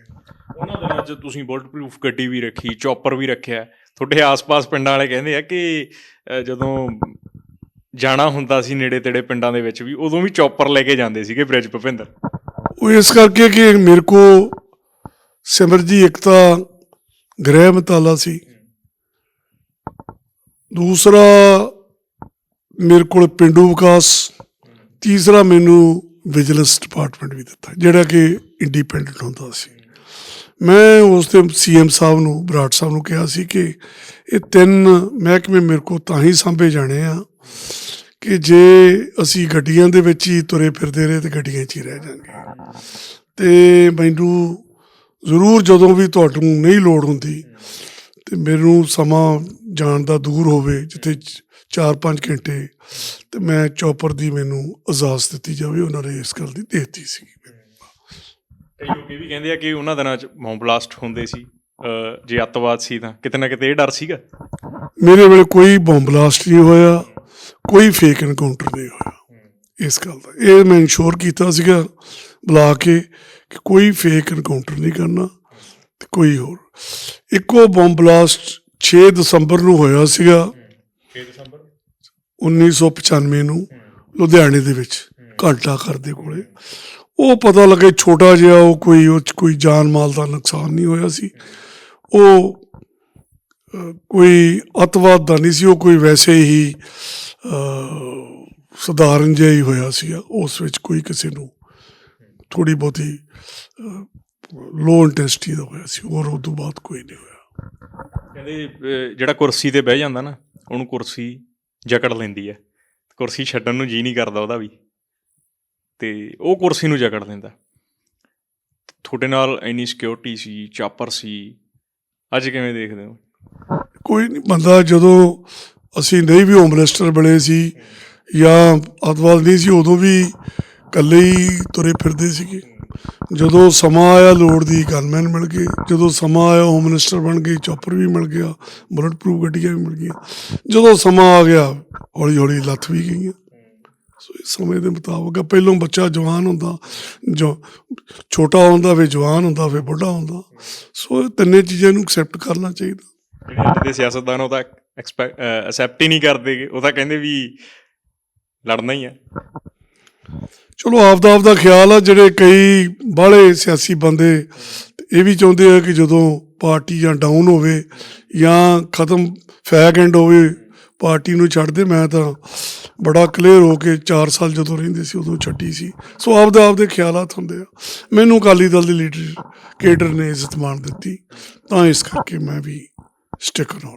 ਉਹਨਾਂ ਦਿਨਾਂ 'ਚ ਤੁਸੀਂ ਬੁਲਟ ਪ੍ਰੂਫ ਗੱਡੀ ਵੀ ਰੱਖੀ, ਚੌਪਰ ਵੀ ਰੱਖਿਆ। ਤੁਹਾਡੇ ਆਸ-ਪਾਸ ਪਿੰਡਾਂ ਵਾਲੇ ਕਹਿੰਦੇ ਆ ਕਿ ਜਦੋਂ ਜਾਣਾ ਹੁੰਦਾ ਸੀ ਨੇੜੇ ਤੇੜੇ ਪਿੰਡਾਂ ਦੇ ਵਿੱਚ ਵੀ, ਉਦੋਂ ਵੀ ਚੌਪਰ ਲੈ ਕੇ ਜਾਂਦੇ ਸੀਗੇ ਬ੍ਰਿਜ ਭੁਪਿੰਦਰ। ਉਹ ਇਸ ਕਰਕੇ ਕਿ ਮੇਰੇ ਕੋਲ ਸਿਮਰ ਜੀ ਇੱਕ ਤਾਂ ਗ੍ਰਹਿ ਮੰਤਰਾਲਾ ਸੀ, ਦੂਸਰਾ ਮੇਰੇ ਕੋਲ ਪੇਂਡੂ ਵਿਕਾਸ, ਤੀਸਰਾ ਮੈਨੂੰ ਵਿਜੀਲੈਂਸ ਡਿਪਾਰਟਮੈਂਟ ਵੀ ਦਿੱਤਾ ਜਿਹੜਾ ਕਿ ਇੰਡੀਪੈਂਡੈਂਟ ਹੁੰਦਾ ਸੀ। ਮੈਂ ਉਸ ਦੇ CM ਸਾਹਿਬ ਨੂੰ, ਬਰਾੜ ਸਾਹਿਬ ਨੂੰ ਕਿਹਾ ਸੀ ਕਿ ਇਹ 3 ਮਹਿਕਮੇ ਮੇਰੇ ਕੋਲ ਤਾਂ ਹੀ ਸਾਂਭੇ ਜਾਣੇ ਆ ਕਿ ਜੇ ਅਸੀਂ ਗੱਡੀਆਂ ਦੇ ਵਿੱਚ ਹੀ ਤੁਰੇ ਫਿਰਦੇ ਰਹੇ ਤਾਂ ਗੱਡੀਆਂ 'ਚ ਹੀ ਰਹਿ ਜਾਵਾਂਗੇ, ਅਤੇ ਮੈਨੂੰ ਜ਼ਰੂਰ ਜਦੋਂ ਵੀ ਤੁਹਾਨੂੰ ਨਹੀਂ ਲੋੜ ਹੁੰਦੀ ਅਤੇ ਮੈਨੂੰ ਸਮਾਂ ਜਾਣ ਦਾ ਦੂਰ ਹੋਵੇ ਜਿੱਥੇ 4-5 ਘੰਟੇ, ਅਤੇ ਮੈਂ ਚੌਪਰ ਦੀ ਮੈਨੂੰ ਇਜਾਜ਼ਤ ਦਿੱਤੀ ਜਾਵੇ। ਉਹਨਾਂ ਨੇ ਇਸ ਗੱਲ ਦੀ ਦੇ ਦਿੱਤੀ ਸੀ। ਕਈ ਲੋਕ ਇਹ ਵੀ ਕਹਿੰਦੇ ਆ ਕਿ ਉਹਨਾਂ ਦਿਨਾਂ 'ਚ ਬੰਬ ਬਲਾਸਟ ਹੁੰਦੇ ਸੀ, ਜੇ ਅੱਤਵਾਦ ਸੀ ਤਾਂ ਕਿਤੇ ਨਾ ਕਿਤੇ ਇਹ ਡਰ ਸੀਗਾ। ਮੇਰੇ ਵੇਲੇ ਕੋਈ ਬੰਬ ਬਲਾਸਟ ਨਹੀਂ ਹੋਇਆ, ਕੋਈ ਫੇਕ ਐਨਕਾਊਂਟਰ ਨਹੀਂ ਹੋਇਆ। ਇਸ ਗੱਲ ਦਾ ਇਹ ਮੈਂ ਇਨਸ਼ੋਰ ਕੀਤਾ ਸੀਗਾ ਬੁਲਾ ਕੇ ਕਿ ਕੋਈ ਫੇਕ ਐਨਕਾਊਂਟਰ ਨਹੀਂ ਕਰਨਾ, ਅਤੇ ਕੋਈ ਹੋਰ। ਇੱਕੋ ਬੰਬ ਬਲਾਸਟ 6 ਦਸੰਬਰ ਨੂੰ ਹੋਇਆ ਸੀਗਾ, 6 ਦਸੰਬਰ 1995 ਨੂੰ ਲੁਧਿਆਣੇ ਦੇ ਵਿੱਚ, ਘੰਟਾ ਘਰ ਦੇ ਕੋਲੇ। ਉਹ ਪਤਾ ਲੱਗੇ ਛੋਟਾ ਜਿਹਾ, ਉਹ 'ਚ ਕੋਈ ਜਾਨ ਮਾਲ ਦਾ ਨੁਕਸਾਨ ਨਹੀਂ ਹੋਇਆ ਸੀ। ਉਹ ਕੋਈ ਅੱਤਵਾਦ ਦਾ ਨਹੀਂ ਸੀ, ਉਹ ਕੋਈ ਵੈਸੇ ਹੀ ਸਧਾਰਨ ਜਿਹਾ ਹੀ ਹੋਇਆ ਸੀਗਾ। ਉਸ ਵਿੱਚ ਕੋਈ ਕਿਸੇ ਨੂੰ ਥੋੜ੍ਹੀ ਬਹੁਤੀ ਲੋ ਇੰਟੈਂਸਿਟੀ ਦਾ ਹੋਇਆ ਸੀ, ਔਰ ਉਹ ਤੋਂ ਬਾਅਦ ਕੋਈ ਨਹੀਂ ਹੋਇਆ। ਕਹਿੰਦੇ ਜਿਹੜਾ ਕੁਰਸੀ 'ਤੇ ਬਹਿ ਜਾਂਦਾ ਨਾ, ਉਹਨੂੰ ਕੁਰਸੀ ਜਕੜ ਲੈਂਦੀ ਹੈ, ਕੁਰਸੀ ਛੱਡਣ ਨੂੰ ਜੀਅ ਨਹੀਂ ਕਰਦਾ ਉਹਦਾ ਵੀ, ਅਤੇ ਉਹ ਕੁਰਸੀ ਨੂੰ ਜਕੜ ਲੈਂਦਾ। ਤੁਹਾਡੇ ਨਾਲ ਇੰਨੀ ਸਿਕਿਉਰਿਟੀ ਸੀ, ਚਾਪਰ ਸੀ, ਅੱਜ ਕਿਵੇਂ ਦੇਖਦੇ ਹੋ? ਕੋਈ ਨਹੀਂ, ਬੰਦਾ ਜਦੋਂ ਅਸੀਂ ਨਹੀਂ ਵੀ ਹੋਮ ਮਿਨਿਸਟਰ ਬਣੇ ਸੀ ਜਾਂ ਅੱਤਵਾਦ ਨਹੀਂ ਸੀ, ਉਦੋਂ ਵੀ ਇਕੱਲੇ ਹੀ ਤੁਰੇ ਫਿਰਦੇ ਸੀਗੇ। ਜਦੋਂ ਸਮਾਂ ਆਇਆ ਲੋੜ ਦੀ ਗਨਮੈਨ ਮਿਲ ਗਏ, ਜਦੋਂ ਸਮਾਂ ਆਇਆ ਹੋਮ ਮਿਨਿਸਟਰ ਬਣ ਗਏ, ਚੌਪਰ ਵੀ ਮਿਲ ਗਿਆ, ਬੁਲਟ ਪ੍ਰੂਫ ਗੱਡੀਆਂ ਵੀ ਮਿਲ ਗਈਆਂ। ਜਦੋਂ ਸਮਾਂ ਆ ਗਿਆ ਹੌਲੀ ਹੌਲੀ ਲੱਥ ਵੀ ਗਈਆਂ। ਸੋ ਇਸ ਸਮੇਂ ਦੇ ਮੁਤਾਬਕ ਪਹਿਲੋਂ ਬੱਚਾ ਜਵਾਨ ਹੁੰਦਾ, ਜੋ ਛੋਟਾ ਹੁੰਦਾ, ਫਿਰ ਜਵਾਨ ਹੁੰਦਾ, ਫਿਰ ਬੁੱਢਾ ਹੁੰਦਾ। ਸੋ ਇਹ ਤਿੰਨੇ ਚੀਜ਼ਾਂ ਨੂੰ ਐਕਸੈਪਟ ਕਰਨਾ ਚਾਹੀਦਾ। ਜਿਹੜੇ ਅੱਜ ਦੇ ਸਿਆਸਤਦਾਨ ਉਹ ਤਾਂ ਐਕਸੈਪਟ ਹੀ ਨਹੀਂ ਕਰਦੇ, ਉਹ ਤਾਂ ਕਹਿੰਦੇ ਵੀ ਲੜਨਾ ਹੀ ਆ। ਚਲੋ ਆਪਦਾ ਖਿਆਲ ਆ। ਜਿਹੜੇ ਕਈ ਬਾਹਲੇ ਸਿਆਸੀ ਬੰਦੇ ਇਹ ਵੀ ਚਾਹੁੰਦੇ ਆ ਕਿ ਜਦੋਂ ਪਾਰਟੀ ਜਾਂ ਡਾਊਨ ਹੋਵੇ ਜਾਂ ਖਤਮ ਫੈਕ ਐਂਡ ਹੋਵੇ, ਪਾਰਟੀ ਨੂੰ ਛੱਡ ਦੇ। ਮੈਂ ਤਾਂ ਬੜਾ ਕਲੀਅਰ ਹੋ ਕੇ 4 ਸਾਲ ਜਦੋਂ ਰਹਿੰਦੇ ਸੀ ਉਦੋਂ ਛੱਡੀ ਸੀ। ਸੋ ਆਪਦੇ ਖਿਆਲਾਤ ਹੁੰਦੇ ਆ। ਮੈਨੂੰ ਅਕਾਲੀ ਦਲ ਦੇ ਲੀਡਰ ਕੇਡਰ ਨੇ ਇੱਜ਼ਤ ਮਾਣ ਦਿੱਤੀ, ਤਾਂ ਇਸ ਕਰਕੇ ਮੈਂ ਵੀ ਸਟਿਕ ਔਨ ਰਹਾ।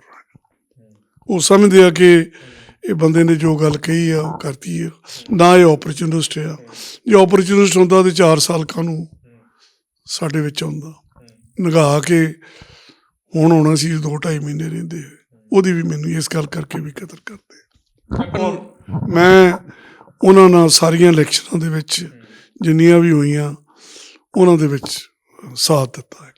ਉਹ ਸਮਝਦੇ ਆ ਕਿ ਇਹ ਬੰਦੇ ਨੇ ਜੋ ਗੱਲ ਕਹੀ ਆ ਉਹ ਕਰਤੀ ਆ, ਨਾ ਇਹ ਓਪਰਚੁਨਿਸਟ ਆ। ਜੇ ਓਪਰਚੁਨਿਸਟ ਹੁੰਦਾ ਤਾਂ 4 ਸਾਲ ਕਾਹਨੂੰ ਸਾਡੇ ਵਿੱਚ ਆਉਂਦਾ। ਨਿਗਾਹ ਕੇ ਹੁਣ ਆਉਣਾ ਸੀ 2-2.5 ਮਹੀਨੇ ਰਹਿੰਦੇ, ਉਹਦੀ ਵੀ ਮੈਨੂੰ ਇਸ ਗੱਲ ਕਰਕੇ ਵੀ ਕਦਰ ਕਰਦੇ। ਮੈਂ ਉਹਨਾਂ ਨਾਲ ਸਾਰੀਆਂ ਇਲੈਕਸ਼ਨਾਂ ਦੇ ਵਿੱਚ ਜਿੰਨੀਆਂ ਵੀ ਹੋਈਆਂ ਉਹਨਾਂ ਦੇ ਵਿੱਚ ਸਾਥ ਦਿੱਤਾ ਹੈਗਾ।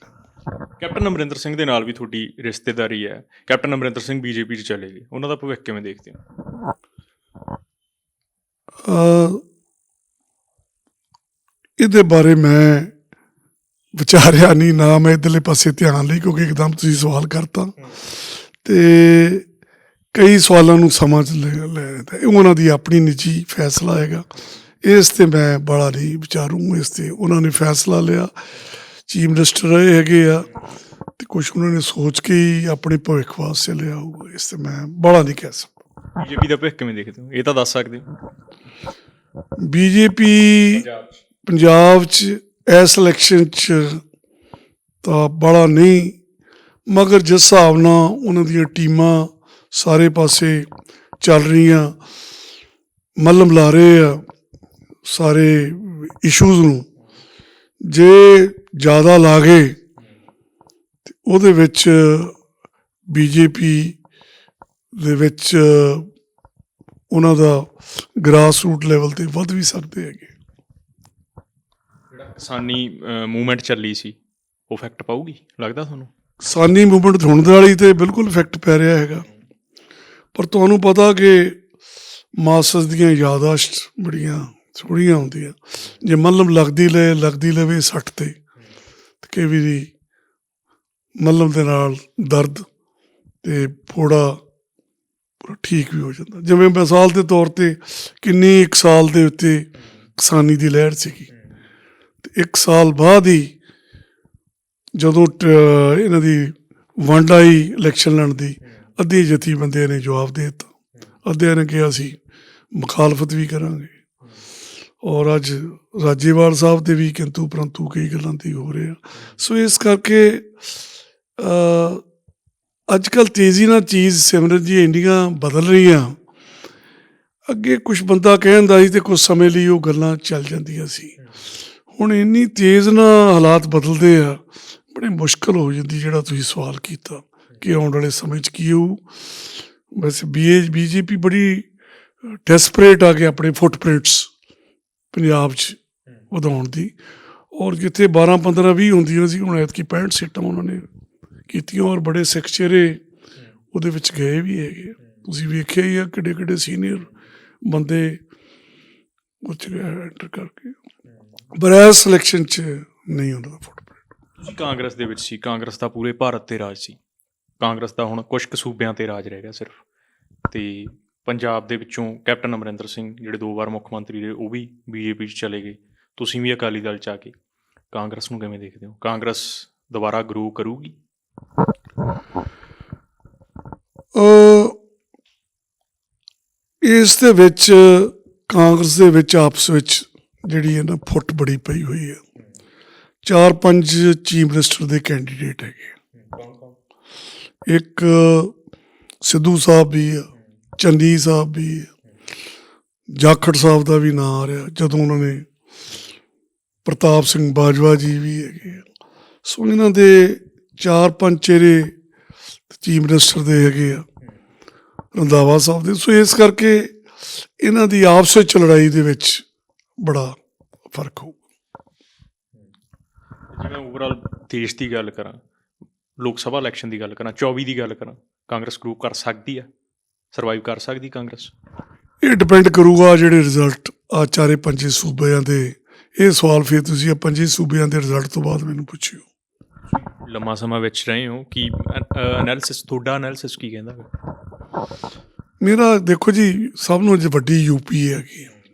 ਕੈਪਟਨ ਅਮਰਿੰਦਰ ਸਿੰਘ ਦੇ ਨਾਲ ਵੀ ਤੁਹਾਡੀ ਰਿਸ਼ਤੇਦਾਰੀ ਹੈ। ਕੈਪਟਨ ਅਮਰਿੰਦਰ ਸਿੰਘ BJP 'ਚ ਚਲੇ ਗਏ, ਉਹਨਾਂ ਦਾ ਭਵਿੱਖ ਕਿਵੇਂ ਦੇਖਦੇ ਹੋ? ਇਹਦੇ ਬਾਰੇ ਮੈਂ ਵਿਚਾਰਿਆ ਨਹੀਂ, ਨਾ ਮੈਂ ਇੱਧਰਲੇ ਪਾਸੇ ਧਿਆਨ ਲਈ, ਕਿਉਂਕਿ ਇੱਕਦਮ ਤੁਸੀਂ ਸਵਾਲ ਕਰਤਾ ਅਤੇ ਕਈ ਸਵਾਲਾਂ ਨੂੰ ਸਮਾਂ 'ਚ ਲੈ ਉਹਨਾਂ ਦੀ ਆਪਣੀ ਨਿੱਜੀ ਫੈਸਲਾ ਹੈਗਾ। ਇਸ 'ਤੇ ਮੈਂ ਬੜਾ ਨਹੀਂ ਵਿਚਾਰੂ। ਇਸ 'ਤੇ ਉਹਨਾਂ ਨੇ ਫੈਸਲਾ ਲਿਆ, ਚੀਫ ਮਿਨਿਸਟਰ ਰਹੇ ਹੈਗੇ ਆ, ਅਤੇ ਕੁਛ ਉਹਨਾਂ ਨੇ ਸੋਚ ਕੇ ਹੀ ਆਪਣੇ ਭਵਿੱਖ ਵਾਸਤੇ ਲਿਆ ਹੋਊਗਾ। ਇਸ 'ਤੇ ਮੈਂ ਬੜਾ ਨਹੀਂ ਕਹਿ ਸਕਦਾ। BJP ਦਾ ਭਵਿੱਖ ਕਿਵੇਂ ਦੇਖਦੇ ਹੋ, ਇਹ ਤਾਂ ਦੱਸ ਸਕਦੇ ਹੋ? BJP ਪੰਜਾਬ 'ਚ ਇਸ ਇਲੈਕਸ਼ਨ 'ਚ ਤਾਂ ਬੜਾ ਨਹੀਂ, ਮਗਰ ਜਿਸ ਹਿਸਾਬ ਨਾਲ ਉਹਨਾਂ ਦੀਆਂ ਟੀਮਾਂ ਸਾਰੇ ਪਾਸੇ ਚੱਲ ਰਹੀਆਂ, ਮੱਲਮ ਲਾ ਰਹੇ ਆ ਸਾਰੇ ਇਸ਼ੂਜ਼ ਨੂੰ, ਜੇ ਜ਼ਿਆਦਾ ਲਾ ਗਏ ਤਾਂ ਉਹਦੇ ਵਿੱਚ BJP ਦੇ ਵਿੱਚ ਉਹਨਾਂ ਦਾ ਗ੍ਰਾਸ ਰੂਟ ਲੈਵਲ 'ਤੇ ਵੱਧ ਵੀ ਸਕਦੇ ਹੈਗੇ। ਜਿਹੜਾ ਕਿਸਾਨੀ ਮੂਵਮੈਂਟ ਚੱਲੀ ਸੀ, ਉਹ ਇਫੈਕਟ ਪਾਊਗੀ ਲੱਗਦਾ ਤੁਹਾਨੂੰ? ਕਿਸਾਨੀ ਮੂਵਮੈਂਟ ਹੋਣ ਦੇ ਵਾਲੀ ਤਾਂ ਬਿਲਕੁਲ ਇਫੈਕਟ ਪੈ ਰਿਹਾ ਹੈਗਾ, ਪਰ ਤੁਹਾਨੂੰ ਪਤਾ ਕਿ ਮਾਸਸ ਦੀਆਂ ਯਾਦਾਸ਼ਤ ਬੜੀਆਂ ਥੋੜ੍ਹੀਆਂ ਹੁੰਦੀਆਂ। ਜੇ ਮੱਲਮ ਲੱਗਦੀ ਲਵੇ ਸੱਟ 'ਤੇ ਕਈ ਵਾਰੀ ਮੱਲਮ ਦੇ ਨਾਲ ਦਰਦ ਅਤੇ ਫੋੜਾ ਪੂਰਾ ਠੀਕ ਵੀ ਹੋ ਜਾਂਦਾ। ਜਿਵੇਂ ਮਿਸਾਲ ਦੇ ਤੌਰ 'ਤੇ ਕਿੰਨੀ 1 ਸਾਲ ਦੇ ਉੱਤੇ ਕਿਸਾਨੀ ਦੀ ਲਹਿਰ ਸੀਗੀ, ਅਤੇ 1 ਸਾਲ ਬਾਅਦ ਹੀ ਜਦੋਂ ਇਹਨਾਂ ਦੀ ਵੰਡ ਆਈ ਇਲੈਕਸ਼ਨ ਲੜਨ ਦੀ, ਅੱਧੇ ਜਥੇਬੰਦੀਆਂ ਨੇ ਜਵਾਬ ਦੇ ਦਿੱਤਾ, ਅੱਧਿਆਂ ਨੇ ਕਿਹਾ ਅਸੀਂ ਮੁਖਾਲਫਤ ਵੀ ਕਰਾਂਗੇ। ਔਰ ਅੱਜ ਰਾਜੇਵਾਲ ਸਾਹਿਬ ਦੇ ਵੀ ਕਿੰਤੂ ਪਰੰਤੂ ਕਈ ਗੱਲਾਂ 'ਤੇ ਹੋ ਰਹੇ ਆ। ਸੋ ਇਸ ਕਰਕੇ ਅੱਜ ਕੱਲ੍ਹ ਤੇਜ਼ੀ ਨਾਲ ਚੀਜ਼ ਸਿਮਰਨ ਜੀ ਇੰਨੀਆਂ ਬਦਲ ਰਹੀਆਂ। ਅੱਗੇ ਕੁਛ ਬੰਦਾ ਕਹਿੰਦਾ ਸੀ ਅਤੇ ਕੁਛ ਸਮੇਂ ਲਈ ਉਹ ਗੱਲਾਂ ਚੱਲ ਜਾਂਦੀਆਂ ਸੀ। ਹੁਣ ਇੰਨੀ ਤੇਜ਼ ਨਾਲ ਹਾਲਾਤ ਬਦਲਦੇ ਆ, ਬੜੀ ਮੁਸ਼ਕਿਲ ਹੋ ਜਾਂਦੀ। ਜਿਹੜਾ ਤੁਸੀਂ ਸਵਾਲ ਕੀਤਾ ਕਿ ਆਉਣ ਵਾਲੇ ਸਮੇਂ 'ਚ ਕੀ ਹੋਊ, ਵੈਸੇ BJP ਬੜੀ ਡੈਸਪਰੇਟ ਆ ਕੇ ਆਪਣੇ ਫੁੱਟਪ੍ਰਿੰਟਸ ਪੰਜਾਬ 'ਚ ਵਧਾਉਣ ਦੀ, ਔਰ ਜਿੱਥੇ 12-15-20 ਹੁੰਦੀਆਂ ਸੀ, ਹੁਣ ਐਤਕੀ 65 ਸੀਟਾਂ ਉਹਨਾਂ ਨੇ ਕੀਤੀਆਂ, ਔਰ ਬੜੇ ਸਿੱਖ ਚਿਹਰੇ ਉਹਦੇ ਵਿੱਚ ਗਏ ਵੀ ਹੈਗੇ। ਤੁਸੀਂ ਵੇਖਿਆ ਹੀ ਆ ਕਿੱਡੇ ਸੀਨੀਅਰ ਬੰਦੇ ਕੁਛ ਐਂਟਰ ਕਰਕੇ, ਪਰ ਇਸ ਇਲੈਕਸ਼ਨ 'ਚ ਨਹੀਂ ਉਹਨਾਂ ਦਾ ਫੁੱਟਪ੍ਰਿੰਟ। ਤੁਸੀਂ ਕਾਂਗਰਸ ਦੇ ਵਿੱਚ ਸੀ, ਕਾਂਗਰਸ ਦਾ ਪੂਰੇ ਭਾਰਤ 'ਤੇ ਰਾਜ ਸੀ, ਕਾਂਗਰਸ ਦਾ ਹੁਣ ਕੁਛ ਕੁ ਸੂਬਿਆਂ 'ਤੇ ਰਾਜ ਰਹਿ ਗਿਆ ਸਿਰਫ, ਅਤੇ ਪੰਜਾਬ ਦੇ ਵਿੱਚੋਂ ਕੈਪਟਨ ਅਮਰਿੰਦਰ ਸਿੰਘ ਜਿਹੜੇ 2 ਵਾਰ ਮੁੱਖ ਮੰਤਰੀ ਰਹੇ, ਉਹ ਵੀ BJP 'ਚ ਚਲੇ ਗਏ। ਤੁਸੀਂ ਵੀ ਅਕਾਲੀ ਦਲ 'ਚ ਆ ਕੇ ਕਾਂਗਰਸ ਨੂੰ ਕਿਵੇਂ ਦੇਖਦੇ ਹੋ? ਕਾਂਗਰਸ ਦੁਬਾਰਾ ਗਰੋ ਕਰੂਗੀ? ਇਸ ਦੇ ਵਿੱਚ ਕਾਂਗਰਸ ਦੇ ਵਿੱਚ ਆਪਸ ਵਿੱਚ ਜਿਹੜੀ ਹੈ ਨਾ ਫੁੱਟ ਬੜੀ ਪਈ ਹੋਈ ਹੈ। 4-5 ਚੀਫ ਮਿਨਿਸਟਰ ਦੇ ਕੈਂਡੀਡੇਟ ਹੈਗੇ। ਇੱਕ ਸਿੱਧੂ ਸਾਹਿਬ ਵੀ ਆ, ਚੰਨੀ ਸਾਹਿਬ ਵੀ ਆ, ਜਾਖੜ ਸਾਹਿਬ ਦਾ ਵੀ ਨਾਂ ਆ ਰਿਹਾ ਜਦੋਂ ਉਹਨਾਂ ਨੇ, ਪ੍ਰਤਾਪ ਸਿੰਘ ਬਾਜਵਾ ਜੀ ਵੀ ਹੈਗੇ। ਸੋ ਇਹਨਾਂ ਦੇ 4-5 ਚਿਹਰੇ ਚੀਫ ਮਿਨਿਸਟਰ ਦੇ ਹੈਗੇ ਆ, ਰੰਧਾਵਾ ਸਾਹਿਬ ਦੇ। ਸੋ ਇਸ ਕਰਕੇ ਇਹਨਾਂ ਦੀ ਆਪਸ ਵਿੱਚ ਲੜਾਈ ਦੇ ਵਿੱਚ ਬੜਾ ਫਰਕ ਹੋਊ। ਜੇ ਮੈਂ ਓਵਰਆਲ ਦੇਸ਼ ਦੀ ਗੱਲ ਕਰਾਂ, ਲੋਕ ਸਭਾ ਇਲੈਕਸ਼ਨ ਦੀ ਗੱਲ ਕਰਾਂ, 24 ਦੀ ਗੱਲ ਕਰਾਂ, ਕਾਂਗਰਸ ਗਰੂਪ ਕਰ ਸਕਦੀ ਆ, ਸਰਵਾਈਵ ਕਰ ਸਕਦੀ ਕਾਂਗਰਸ? ਇਹ ਡਿਪੈਂਡ ਕਰੂਗਾ ਜਿਹੜੇ ਰਿਜ਼ਲਟ ਆ 4-5 ਸੂਬਿਆਂ ਦੇ। ਇਹ ਸਵਾਲ ਫਿਰ ਤੁਸੀਂ 5 ਸੂਬਿਆਂ ਦੇ ਰਿਜ਼ਲਟ ਤੋਂ ਬਾਅਦ ਮੈਨੂੰ ਪੁੱਛਿਓ। ਲੰਮਾ ਸਮਾਂ ਵਿੱਚ ਰਹੇ ਹੋ, ਕੀ ਐਨਾਲਿਸਿਸ, ਤੁਹਾਡਾ ਐਨਾਲਿਸਿਸ ਕੀ ਕਹਿੰਦਾ? ਮੇਰਾ ਦੇਖੋ ਜੀ, ਸਭ ਨੂੰ ਵੱਡੀ ਯੂਪੀ ਹੈਗੀ,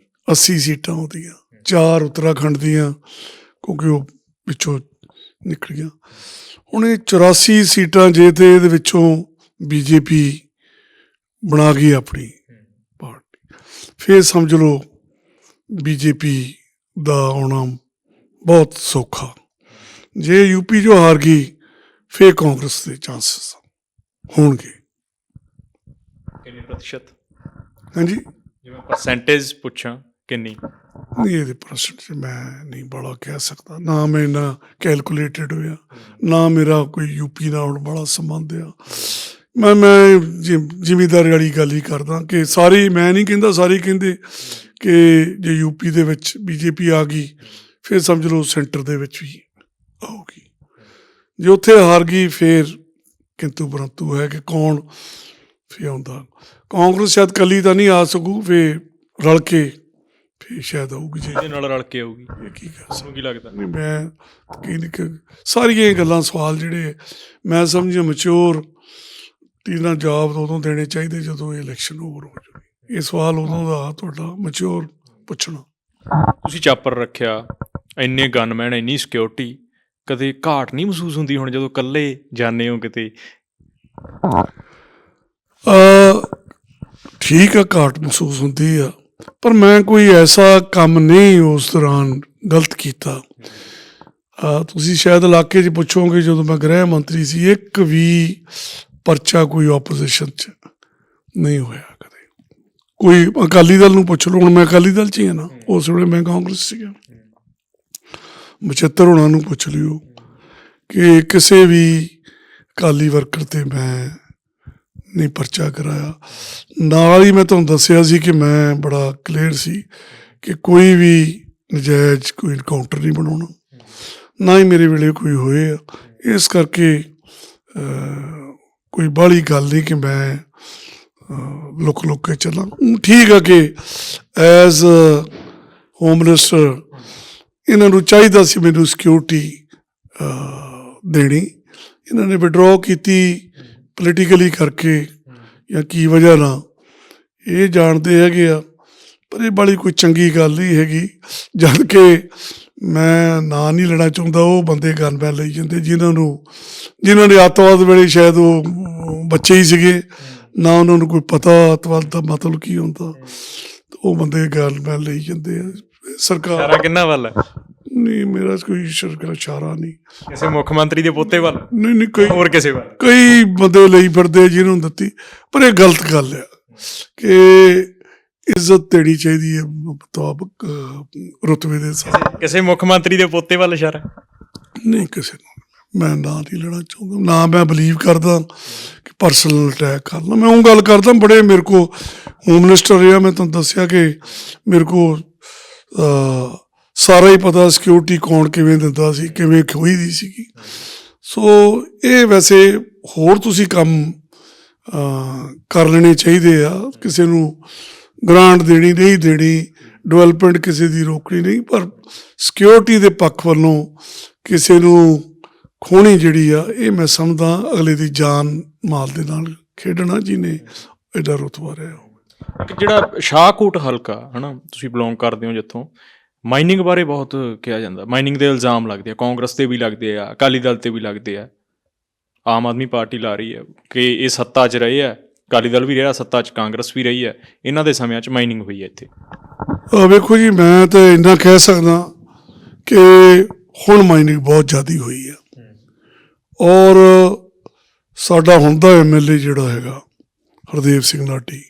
80 ਸੀਟਾਂ ਉਹਦੀਆਂ, 4 ਉੱਤਰਾਖੰਡ ਦੀਆਂ ਕਿਉਂਕਿ ਉਹ ਵਿੱਚੋਂ ਨਿਕਲ ਗਿਆ। ਹੁਣ ਇਹ 84 ਸੀਟਾਂ ਜੇ ਤੇ ਇਹਦੇ ਵਿੱਚੋਂ ਬੀਜੇਪੀ ਬਣਾ ਗਈ ਆਪਣੀ ਪਾਰਟੀ, ਫਿਰ ਸਮਝ ਲਓ ਬੀਜੇਪੀ ਦਾ ਆਉਣਾ ਬਹੁਤ ਸੌਖਾ। ਜੇ ਯੂਪੀ 'ਚੋਂ ਹਾਰ ਗਈ ਫਿਰ ਕਾਂਗਰਸ ਦੇ ਚਾਂਸਸ ਹੋਣਗੇ। ਕਿੰਨੇ ਪ੍ਰਤੀਸ਼ਤ? ਹਾਂਜੀ, ਜਿਵੇਂ ਪਰਸੈਂਟੇਜ ਪੁੱਛਾਂ ਕਿੰਨੀ? ਨਹੀਂ, ਇਹਦੇ ਪਰਸੈਂਟੇਜ ਮੈਂ ਨਹੀਂ ਬੜਾ ਕਹਿ ਸਕਦਾ, ਨਾ ਮੈਂ ਇੰਨਾ ਕੈਲਕੂਲੇਟਡ ਹੋਇਆ, ਨਾ ਮੇਰਾ ਕੋਈ ਯੂਪੀ ਨਾਲ ਹੁਣ ਬੜਾ ਸੰਬੰਧ ਆ। ਮੈਂ ਜ਼ਿਮੀਂਦਾਰੀ ਵਾਲੀ ਗੱਲ ਹੀ ਕਰਦਾ ਕਿ ਸਾਰੇ, ਮੈਂ ਨਹੀਂ ਕਹਿੰਦਾ ਸਾਰੇ ਕਹਿੰਦੇ ਕਿ ਜੇ ਯੂਪੀ ਦੇ ਵਿੱਚ ਬੀਜੇਪੀ ਆ ਗਈ ਫਿਰ ਸਮਝ ਲਓ ਸੈਂਟਰ ਦੇ ਵਿੱਚ ਵੀ ਆਊਗੀ। ਜੇ ਉੱਥੇ ਹਾਰ ਗਈ ਫਿਰ ਕਿੰਤੂ ਪਰੰਤੂ ਹੈ ਕਿ ਕੌਣ ਫਿਰ ਆਉਂਦਾ। ਕਾਂਗਰਸ ਸ਼ਾਇਦ ਇਕੱਲੀ ਤਾਂ ਨਹੀਂ ਆ ਸਕੂ, ਫਿਰ ਰਲ ਕੇ ਫਿਰ ਸ਼ਾਇਦ ਆਊਗੀ। ਜੀ ਇਹਦੇ ਨਾਲ ਰਲ ਕੇ ਆਊਗੀ, ਇਹ ਕੀ ਕਰ ਤੁਹਾਨੂੰ ਕੀ ਲੱਗਦਾ? ਨਹੀਂ, ਮੈਂ ਕੀ ਸਾਰੀਆਂ ਇਹ ਗੱਲਾਂ ਸਵਾਲ ਜਿਹੜੇ ਮੈਂ ਸਮਝਿਆ ਮੈਚੋਰ ਤੀਨਾਂ ਜਵਾਬ ਉਦੋਂ ਦੇਣੇ ਚਾਹੀਦੇ ਜਦੋਂ ਇਹ ਇਲੈਕਸ਼ਨ ਓਵਰ ਹੋ ਜਾਵੇ। ਇਹ ਸਵਾਲ ਉਦੋਂ ਦਾ ਤੁਹਾਡਾ ਮੈਚੋਰ ਪੁੱਛਣਾ। ਤੁਸੀਂ ਚਾਪਰ ਰੱਖਿਆ, ਇੰਨੇ ਗਨਮੈਨ, ਇੰਨੀ ਸਿਕਿਉਰਿਟੀ, ਕਦੇ ਘਾਟ ਨਹੀਂ ਮਹਿਸੂਸ ਹੁੰਦੀ ਹੁਣ ਜਦੋਂ ਇਕੱਲੇ ਜਾਂਦੇ ਹੋ ਕਿਤੇ? ਠੀਕ ਆ, ਘਾਟ ਮਹਿਸੂਸ ਹੁੰਦੀ ਆ, ਪਰ ਮੈਂ ਕੋਈ ਐਸਾ ਕੰਮ ਨਹੀਂ ਉਸ ਦੌਰਾਨ ਗਲਤ ਕੀਤਾ। ਤੁਸੀਂ ਸ਼ਾਇਦ ਇਲਾਕੇ 'ਚ ਪੁੱਛੋਗੇ, ਜਦੋਂ ਮੈਂ ਗ੍ਰਹਿ ਮੰਤਰੀ ਸੀ ਇੱਕ ਵੀ ਪਰਚਾ ਕੋਈ ਆਪੋਜੀਸ਼ਨ 'ਚ ਨਹੀਂ ਹੋਇਆ ਕਦੇ। ਕੋਈ ਅਕਾਲੀ ਦਲ ਨੂੰ ਪੁੱਛ ਲਓ, ਹੁਣ ਮੈਂ ਅਕਾਲੀ ਦਲ 'ਚ ਹੀ ਹਾਂ ਨਾ, ਉਸ ਵੇਲੇ ਮੈਂ ਕਾਂਗਰਸ ਸੀਗਾ। 75 ਹੋਣਾ ਨੂੰ ਪੁੱਛ ਲਿਓ ਕਿ ਕਿਸੇ ਵੀ ਅਕਾਲੀ ਵਰਕਰ 'ਤੇ ਮੈਂ ਨਹੀਂ ਪਰਚਾ ਕਰਾਇਆ। ਨਾਲ ਹੀ ਮੈਂ ਤੁਹਾਨੂੰ ਦੱਸਿਆ ਸੀ ਕਿ ਮੈਂ ਬੜਾ ਕਲੀਅਰ ਸੀ ਕਿ ਕੋਈ ਵੀ ਨਜਾਇਜ਼ ਕੋਈ ਇਨਕਾਊਂਟਰ ਨਹੀਂ ਬਣਾਉਣਾ, ਨਾ ਹੀ ਮੇਰੇ ਵੇਲੇ ਕੋਈ ਹੋਏ ਆ। ਇਸ ਕਰਕੇ ਕੋਈ ਬਾਹਲੀ ਗੱਲ ਨਹੀਂ ਕਿ ਮੈਂ ਲੁਕ ਲੁਕ ਕੇ ਚੱਲਾਂ। ਠੀਕ ਆ ਕਿ ਐਜ਼ ਹੋਮ ਮਿਨਿਸਟਰ ਇਹਨਾਂ ਨੂੰ ਚਾਹੀਦਾ ਸੀ ਮੈਨੂੰ ਸਿਕਿਉਰਿਟੀ ਦੇਣੀ। ਇਹਨਾਂ ਨੇ ਵਿਡਰੋ ਕੀਤੀ ਪੋਲੀਟੀਕਲੀ ਕਰਕੇ ਜਾਂ ਕੀ ਵਜ੍ਹਾ ਨਾਲ, ਇਹ ਜਾਣਦੇ ਹੈਗੇ ਆ, ਪਰ ਇਹ ਬਾਹਲੀ ਕੋਈ ਚੰਗੀ ਗੱਲ ਨਹੀਂ ਹੈਗੀ। ਜਦ ਕਿ ਮੈਂ ਨਾਂ ਨਹੀਂ ਲੈਣਾ ਚਾਹੁੰਦਾ, ਉਹ ਬੰਦੇ ਗਨਮੈਨ ਲਈ ਜਾਂਦੇ ਜਿਨ੍ਹਾਂ ਨੇ ਅੱਤਵਾਦ ਵੇਲੇ ਸ਼ਾਇਦ ਉਹ ਬੱਚੇ ਹੀ ਸੀਗੇ, ਨਾ ਉਹਨਾਂ ਨੂੰ ਕੋਈ ਪਤਾ ਅੱਤਵਾਦ ਦਾ ਮਤਲਬ ਕੀ ਹੁੰਦਾ, ਉਹ ਬੰਦੇ ਗਨਮੈਨ ਲਈ ਜਾਂਦੇ ਆ। ਸਰਕਾਰ ਕਿੰਨਾ ਵੱਲ? ਨਹੀਂ, ਮੇਰਾ ਕੋਈ ਇਸ਼ਾਰਾ ਨਹੀਂ ਕਿਸੇ ਮੁੱਖ ਮੰਤਰੀ ਦੇ ਪੋਤੇ ਵੱਲ, ਨਹੀਂ ਕੋਈ ਹੋਰ ਕਿਸੇ ਵੱਲ। ਕਈ ਬੰਦੇ ਲਈ ਫਿਰਦੇ ਜਿਹਨੂੰ ਦਿੱਤੀ, ਪਰ ਇਹ ਗਲਤ ਗੱਲ ਆ ਕਿ ਇੱਜ਼ਤ ਦੇਣੀ ਚਾਹੀਦੀ ਹੈ ਮੁਤਾਬਕ ਰੁਤਬੇ ਦੇ ਹਿਸਾਬ। ਕਿਸੇ ਮੁੱਖ ਮੰਤਰੀ ਦੇ ਪੋਤੇ ਵੱਲ ਇਸ਼ਾਰਾ? ਨਹੀਂ, ਕਿਸੇ ਨੂੰ ਮੈਂ ਨਾਂ ਨਹੀਂ ਲੈਣਾ ਚਾਹੁੰਦਾ, ਨਾ ਮੈਂ ਬਲੀਵ ਕਰਦਾ ਕਿ ਪਰਸਨਲ ਅਟੈਕ ਕਰਨਾ। ਮੈਂ ਉਹ ਗੱਲ ਕਰਦਾ, ਬੜੇ ਮੇਰੇ ਕੋਲ ਹੋਮ ਮਿਨਿਸਟਰ ਰਿਹਾ, ਮੈਂ ਤੁਹਾਨੂੰ ਦੱਸਿਆ ਕਿ ਮੇਰੇ ਕੋਲ ਸਾਰਾ ਹੀ ਪਤਾ ਸਿਕਿਉਰਿਟੀ ਕੌਣ ਕਿਵੇਂ ਦਿੰਦਾ ਸੀ, ਕਿਵੇਂ ਖੋਈ ਦੀ ਸੀਗੀ। ਸੋ ਇਹ ਵੈਸੇ ਹੋਰ ਤੁਸੀਂ ਕੰਮ ਕਰ ਲੈਣੇ ਚਾਹੀਦੇ ਆ। ਕਿਸੇ ਨੂੰ ਗ੍ਰਾਂਟ ਦੇਣੀ ਨਹੀਂ ਦੇਣੀ, ਡਿਵੈਲਪਮੈਂਟ ਕਿਸੇ ਦੀ ਰੋਕਣੀ ਨਹੀਂ, ਪਰ ਸਿਕਿਉਰਿਟੀ ਦੇ ਪੱਖ ਵੱਲੋਂ ਕਿਸੇ ਨੂੰ ਖੋਹਣੀ ਜਿਹੜੀ ਆ, ਇਹ ਮੈਂ ਸਮਝਦਾ ਅਗਲੇ ਦੀ ਜਾਨ ਮਾਲ ਦੇ ਨਾਲ ਖੇਡਣਾ ਜਿਹਨੇ ਐਡਾ ਰੁਤਬਾ ਰਿਹਾ ਹੋਵੇ। ਜਿਹੜਾ ਸ਼ਾਹਕੋਟ ਹਲਕਾ ਹੈ ਨਾ, ਤੁਸੀਂ ਬਿਲੋਂਗ ਕਰਦੇ ਹੋ ਜਿੱਥੋਂ, ਮਾਈਨਿੰਗ ਬਾਰੇ ਬਹੁਤ ਕਿਹਾ ਜਾਂਦਾ, ਮਾਈਨਿੰਗ ਦੇ ਇਲਜ਼ਾਮ ਲੱਗਦੇ ਆ, ਕਾਂਗਰਸ 'ਤੇ ਵੀ ਲੱਗਦੇ ਆ, ਅਕਾਲੀ ਦਲ 'ਤੇ ਵੀ ਲੱਗਦੇ ਆ, ਆਮ ਆਦਮੀ ਪਾਰਟੀ ਲਾ ਰਹੀ ਹੈ ਕਿ ਇਹ ਸੱਤਾ 'ਚ ਰਹੇ ਆ, ਅਕਾਲੀ ਦਲ ਵੀ ਰਿਹਾ ਸੱਤਾ 'ਚ, ਕਾਂਗਰਸ ਵੀ ਰਹੀ ਹੈ, ਇਹਨਾਂ ਦੇ ਸਮਿਆਂ 'ਚ ਮਾਈਨਿੰਗ ਹੋਈ ਹੈ ਇੱਥੇ। ਵੇਖੋ ਜੀ, ਮੈਂ ਤਾਂ ਇੰਨਾ ਕਹਿ ਸਕਦਾ ਕਿ ਹੁਣ ਮਾਈਨਿੰਗ ਬਹੁਤ ਜ਼ਿਆਦਾ ਹੋਈ ਹੈ, ਔਰ ਸਾਡਾ ਹੁਣ ਦਾ MLA ਜਿਹੜਾ ਹੈਗਾ ਹਰਦੇਵ ਸਿੰਘ ਲਾਡੀ,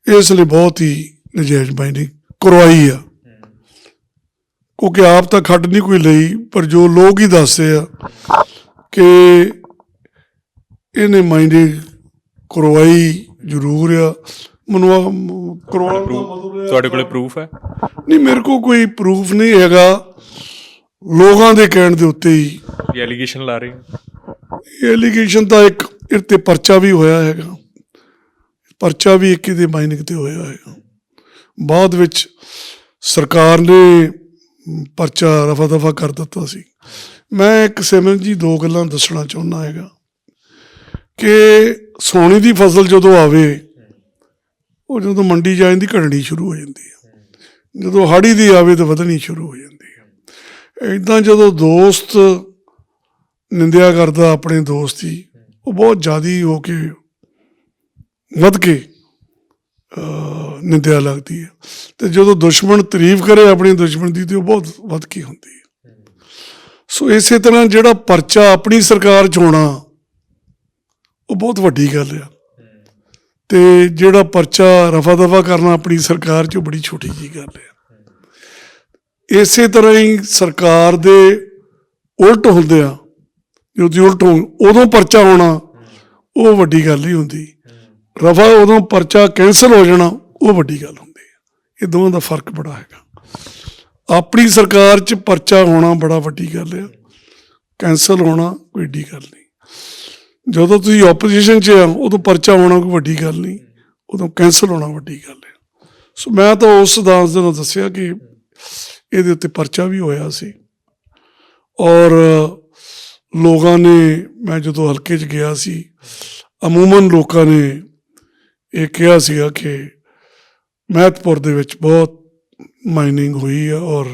ਇਸ ਲਈ ਬਹੁਤ ਹੀ ਨਜਾਇਜ਼ ਮਾਈਨਿੰਗ ਕਰਵਾਈ ਆ, ਕਿਉਂਕਿ ਆਪ ਤਾਂ ਖੱਡ ਨਹੀਂ ਕੋਈ ਲਈ, ਪਰ ਜੋ ਲੋਕ ਹੀ ਦੱਸਦੇ ਆ ਕਿ ਇਹਨੇ ਮਾਈਨਿੰਗ ਕਰਵਾਈ ਜ਼ਰੂਰ ਆ। ਮੈਨੂੰ ਤੁਹਾਡੇ ਕੋਲ ਪ੍ਰੂਫ ਹੈ? ਨਹੀਂ, ਮੇਰੇ ਕੋਲ ਕੋਈ ਪ੍ਰੂਫ ਨਹੀਂ ਹੈਗਾ, ਲੋਕਾਂ ਦੇ ਕਹਿਣ ਦੇ ਉੱਤੇ ਹੀ ਐਲੀਗੇਸ਼ਨ ਲਾ ਰਹੇ। ਐਲੀਗੇਸ਼ਨ ਤਾਂ ਇੱਕ ਇਹ 'ਤੇ ਪਰਚਾ ਵੀ ਹੋਇਆ ਹੈਗਾ, ਪਰਚਾ ਵੀ ਇੱਕ ਇਹਦੇ ਮਾਈਨਿੰਗ 'ਤੇ ਹੋਇਆ ਹੈਗਾ। ਬਾਅਦ ਵਿੱਚ ਸਰਕਾਰ ਨੇ ਪਰਚਾ ਰਫਾ ਦਫਾ ਕਰ ਦਿੱਤਾ ਸੀ। ਮੈਂ ਇੱਕ ਸਿਮਰਨ ਜੀ ਦੋ ਗੱਲਾਂ ਦੱਸਣਾ ਚਾਹੁੰਦਾ ਹੈਗਾ ਕਿ ਸੋਨੇ ਦੀ ਫਸਲ ਜਦੋਂ ਆਵੇ, ਉਹ ਜਦੋਂ ਮੰਡੀ ਜਾ ਜਾਂਦੀ ਘਟਣੀ ਸ਼ੁਰੂ ਹੋ ਜਾਂਦੀ ਹੈ, ਜਦੋਂ ਹਾੜੀ ਦੀ ਆਵੇ ਤਾਂ ਵਧਣੀ ਸ਼ੁਰੂ ਹੋ ਜਾਂਦੀ ਹੈ। ਇੱਦਾਂ ਜਦੋਂ ਦੋਸਤ ਨਿੰਦਿਆ ਕਰਦਾ ਆਪਣੇ ਦੋਸਤ ਦੀ, ਉਹ ਬਹੁਤ ਜ਼ਿਆਦਾ ਹੋ ਕੇ ਵੱਧ ਕੇ ਨਿੰਦਿਆ ਲੱਗਦੀ ਹੈ, ਅਤੇ ਜਦੋਂ ਦੁਸ਼ਮਣ ਤਾਰੀਫ ਕਰੇ ਆਪਣੇ ਦੁਸ਼ਮਣ ਦੀ, ਤਾਂ ਉਹ ਬਹੁਤ ਵੱਧ ਕੇ ਹੁੰਦੀ ਹੈ। ਸੋ ਇਸੇ ਤਰ੍ਹਾਂ ਜਿਹੜਾ ਪਰਚਾ ਆਪਣੀ ਸਰਕਾਰ 'ਚ ਹੋਣਾ, ਉਹ ਬਹੁਤ ਵੱਡੀ ਗੱਲ ਆ, ਅਤੇ ਜਿਹੜਾ ਪਰਚਾ ਰਫਾ ਦਫਾ ਕਰਨਾ ਆਪਣੀ ਸਰਕਾਰ 'ਚ, ਉਹ ਬੜੀ ਛੋਟੀ ਜਿਹੀ ਗੱਲ ਆ। ਇਸੇ ਤਰ੍ਹਾਂ ਹੀ ਸਰਕਾਰ ਦੇ ਉਲਟ ਹੁੰਦੇ ਆ, ਜਦੋਂ ਉਲਟ ਉਦੋਂ ਪਰਚਾ ਹੋਣਾ ਉਹ ਵੱਡੀ ਗੱਲ ਨਹੀਂ ਹੁੰਦੀ, ਰਫਾ ਉਦੋਂ ਪਰਚਾ ਕੈਂਸਲ ਹੋ ਜਾਣਾ ਉਹ ਵੱਡੀ ਗੱਲ ਹੁੰਦੀ ਹੈ। ਇਹ ਦੋਵਾਂ ਦਾ ਫਰਕ ਬੜਾ ਹੈਗਾ। ਆਪਣੀ ਸਰਕਾਰ 'ਚ ਪਰਚਾ ਹੋਣਾ ਬੜਾ ਵੱਡੀ ਗੱਲ ਆ, ਕੈਂਸਲ ਹੋਣਾ ਕੋਈ ਏਡੀ ਗੱਲ ਨਹੀਂ। ਜਦੋਂ ਤੁਸੀਂ ਓਪੋਜੀਸ਼ਨ 'ਚ ਆ, ਉਦੋਂ ਪਰਚਾ ਹੋਣਾ ਕੋਈ ਵੱਡੀ ਗੱਲ ਨਹੀਂ, ਉਦੋਂ ਕੈਂਸਲ ਹੋਣਾ ਵੱਡੀ ਗੱਲ ਹੈ। ਸੋ ਮੈਂ ਤਾਂ ਉਸ ਸਿਧਾਂਤ ਦੇ ਨਾਲ ਦੱਸਿਆ ਕਿ ਇਹਦੇ ਉੱਤੇ ਪਰਚਾ ਵੀ ਹੋਇਆ ਸੀ, ਔਰ ਲੋਕਾਂ ਨੇ, ਮੈਂ ਜਦੋਂ ਹਲਕੇ 'ਚ ਗਿਆ ਸੀ, ਅਮੂਮਨ ਲੋਕਾਂ ਨੇ ਇਹ ਕਿਹਾ ਸੀਗਾ ਕਿ ਮਹਿਤਪੁਰ ਦੇ ਵਿੱਚ ਬਹੁਤ ਮਾਈਨਿੰਗ ਹੋਈ ਆ, ਔਰ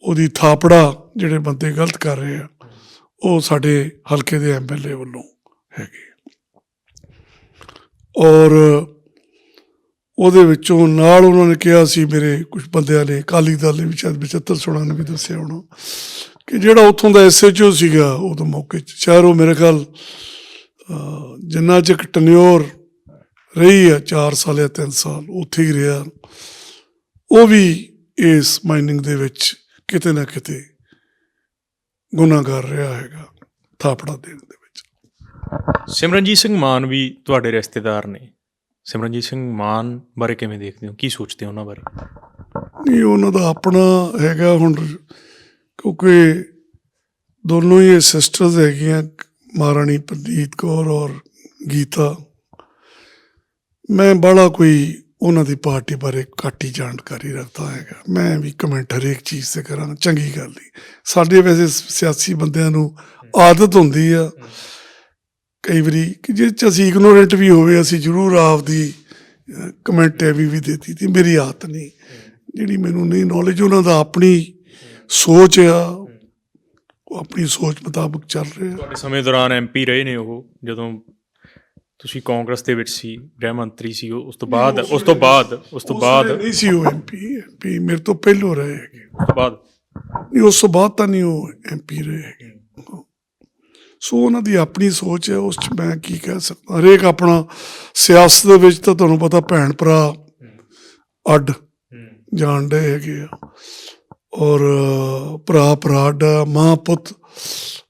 ਉਹਦੀ ਥਾਪੜਾ ਜਿਹੜੇ ਬੰਦੇ ਗਲਤ ਕਰ ਰਹੇ ਆ, ਉਹ ਸਾਡੇ ਹਲਕੇ ਦੇ MLA ਵੱਲੋਂ ਹੈਗੇ, ਔਰ ਉਹਦੇ ਵਿੱਚੋਂ ਨਾਲ ਉਹਨਾਂ ਨੇ ਕਿਹਾ ਸੀ, ਮੇਰੇ ਕੁਝ ਬੰਦਿਆਂ ਨੇ, ਅਕਾਲੀ ਦਲ ਨੇ ਵੀ ਸ਼ਾਇਦ 75 16 ਨੇ ਵੀ ਦੱਸਿਆ ਹੋਣਾ, ਕਿ ਜਿਹੜਾ ਉੱਥੋਂ ਦਾ SHO ਸੀਗਾ ਉਦੋਂ ਮੌਕੇ 'ਚ, ਸ਼ਾਇਦ ਉਹ ਮੇਰੇ ਖਿਆਲ ਜਿੰਨਾ ਚਿਰ ਟਨਿਓਰ ਰਹੀ ਆ 4 ਸਾਲ ਜਾਂ 3 ਸਾਲ ਉੱਥੇ ਹੀ ਰਿਹਾ, ਉਹ ਵੀ ਇਸ ਮਾਈਨਿੰਗ ਦੇ ਵਿੱਚ ਕਿਤੇ ਨਾ ਕਿਤੇ ਗੁਨਾਹਗਾਰ ਰਿਹਾ ਹੈਗਾ, ਥਾਪੜਾ ਦੇਣ ਦੇ ਵਿੱਚ। ਸਿਮਰਨਜੀਤ ਸਿੰਘ ਮਾਨ ਵੀ ਤੁਹਾਡੇ ਰਿਸ਼ਤੇਦਾਰ ਨੇ, ਸਿਮਰਨਜੀਤ ਸਿੰਘ ਮਾਨ ਬਾਰੇ ਕਿਵੇਂ ਦੇਖਦੇ ਹੋ, ਕੀ ਸੋਚਦੇ ਹੋ ਉਹਨਾਂ ਬਾਰੇ? ਨਹੀਂ, ਉਹਨਾਂ ਦਾ ਆਪਣਾ ਹੈਗਾ ਹੁਣ, ਕਿਉਂਕਿ ਦੋਨੋਂ ਹੀ ਇਹ ਸਿਸਟਰਸ ਹੈਗੀਆਂ, ਮਹਾਰਾਣੀ ਪ੍ਰਨੀਤ ਕੌਰ ਔਰ ਗੀਤਾ। ਮੈਂ ਬਾਹਲਾ ਕੋਈ ਉਹਨਾਂ ਦੀ ਪਾਰਟੀ ਬਾਰੇ ਘੱਟ ਹੀ ਜਾਣਕਾਰੀ ਰੱਖਦਾ ਹੈਗਾ, ਮੈਂ ਵੀ ਕਮੈਂਟ ਹਰੇਕ ਚੀਜ਼ 'ਤੇ ਕਰਾਂ, ਚੰਗੀ ਗੱਲ ਨਹੀਂ। ਸਾਡੇ ਵੈਸੇ ਸਿਆਸੀ ਬੰਦਿਆਂ ਨੂੰ ਆਦਤ ਹੁੰਦੀ ਆ ਕਈ ਵਾਰੀ ਕਿ ਜੇ 'ਚ ਅਸੀਂ ਇਗਨੋਰੈਂਟ ਵੀ ਹੋਵੇ, ਅਸੀਂ ਜ਼ਰੂਰ ਆਪਦੀ ਕਮੈਂਟ ਵੀ ਦੇਤੀ, ਅਤੇ ਮੇਰੀ ਆਦਤ ਨਹੀਂ, ਜਿਹੜੀ ਮੈਨੂੰ ਨਹੀਂ ਨੌਲੇਜ, ਉਹਨਾਂ ਦਾ ਆਪਣੀ ਸੋਚ ਆ, ਉਹ ਆਪਣੀ ਸੋਚ ਮੁਤਾਬਕ ਚੱਲ ਰਿਹਾ। ਤੁਹਾਡੇ ਸਮੇਂ ਦੌਰਾਨ MP ਰਹੇ ਨੇ ਉਹ, ਜਦੋਂ ਤੁਸੀਂ ਕਾਂਗਰਸ ਦੇ ਵਿੱਚ ਸੀ, ਗ੍ਰਹਿ ਮੰਤਰੀ ਸੀ, ਉਸ ਤੋਂ ਬਾਅਦ ਨਹੀਂ ਸੀ ਉਹ MP ਮੇਰੇ ਤੋਂ ਪਹਿਲੋਂ ਰਹੇ ਹੈਗੇ, ਉਸ ਤੋਂ ਬਾਅਦ ਨਹੀਂ, ਉਸ ਤੋਂ ਬਾਅਦ ਤਾਂ ਨਹੀਂ ਉਹ MP ਰਹੇ ਹੈਗੇ। ਸੋ ਉਹਨਾਂ ਦੀ ਆਪਣੀ ਸੋਚ ਹੈ, ਉਸ 'ਚ ਮੈਂ ਕੀ ਕਹਿ ਸਕਦਾ। ਹਰੇਕ ਆਪਣਾ, ਸਿਆਸਤ ਦੇ ਵਿੱਚ ਤਾਂ ਤੁਹਾਨੂੰ ਪਤਾ ਭੈਣ ਭਰਾ ਅੱਡ ਜਾਣ ਡੇ ਹੈਗੇ ਆ, ਔਰ ਭਰਾ ਅੱਡ, ਮਾਂ ਪੁੱਤ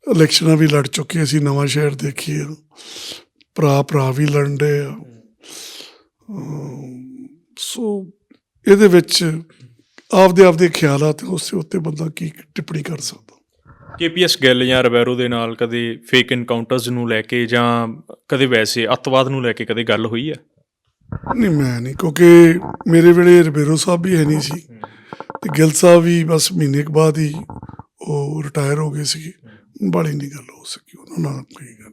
ਇਲੈਕਸ਼ਨਾਂ ਵੀ ਲੜ ਚੁੱਕੇ, ਅਸੀਂ ਨਵਾਂ ਸ਼ਹਿਰ ਦੇਖੀਏ, ਭਰਾ ਵੀ ਲੜਨ ਡੇ ਆ। ਸੋ ਇਹਦੇ ਵਿੱਚ ਆਪਦੇ ਖਿਆਲਾਤ ਉਸ ਉੱਤੇ ਬੰਦਾ ਕੀ ਟਿੱਪਣੀ ਕਰ ਸਕਦਾ। KPS ਗਿੱਲ ਜਾਂ ਰਬੈਰੋ ਦੇ ਨਾਲ ਕਦੇ ਫੇਕ ਇਨਕਾਊਂਟਰਸ ਨੂੰ ਲੈ ਕੇ ਜਾਂ ਕਦੇ ਵੈਸੇ ਅੱਤਵਾਦ ਨੂੰ ਲੈ ਕੇ ਕਦੇ ਗੱਲ ਹੋਈ ਹੈ? ਨਹੀਂ, ਮੈਂ ਨਹੀਂ, ਕਿਉਂਕਿ ਮੇਰੇ ਵੇਲੇ ਰਬੈਰੋ ਸਾਹਿਬ ਵੀ ਹੈ ਨਹੀਂ ਸੀ, ਅਤੇ ਗਿੱਲ ਸਾਹਿਬ ਵੀ ਬਸ ਮਹੀਨੇ ਕੁ ਬਾਅਦ ਹੀ ਉਹ ਰਿਟਾਇਰ ਹੋ ਗਏ ਸੀਗੇ, ਬਾਹਲੀ ਨਹੀਂ ਗੱਲ ਹੋ ਸਕੀ ਉਹਨਾਂ ਨਾਲ ਕੋਈ ਗੱਲ।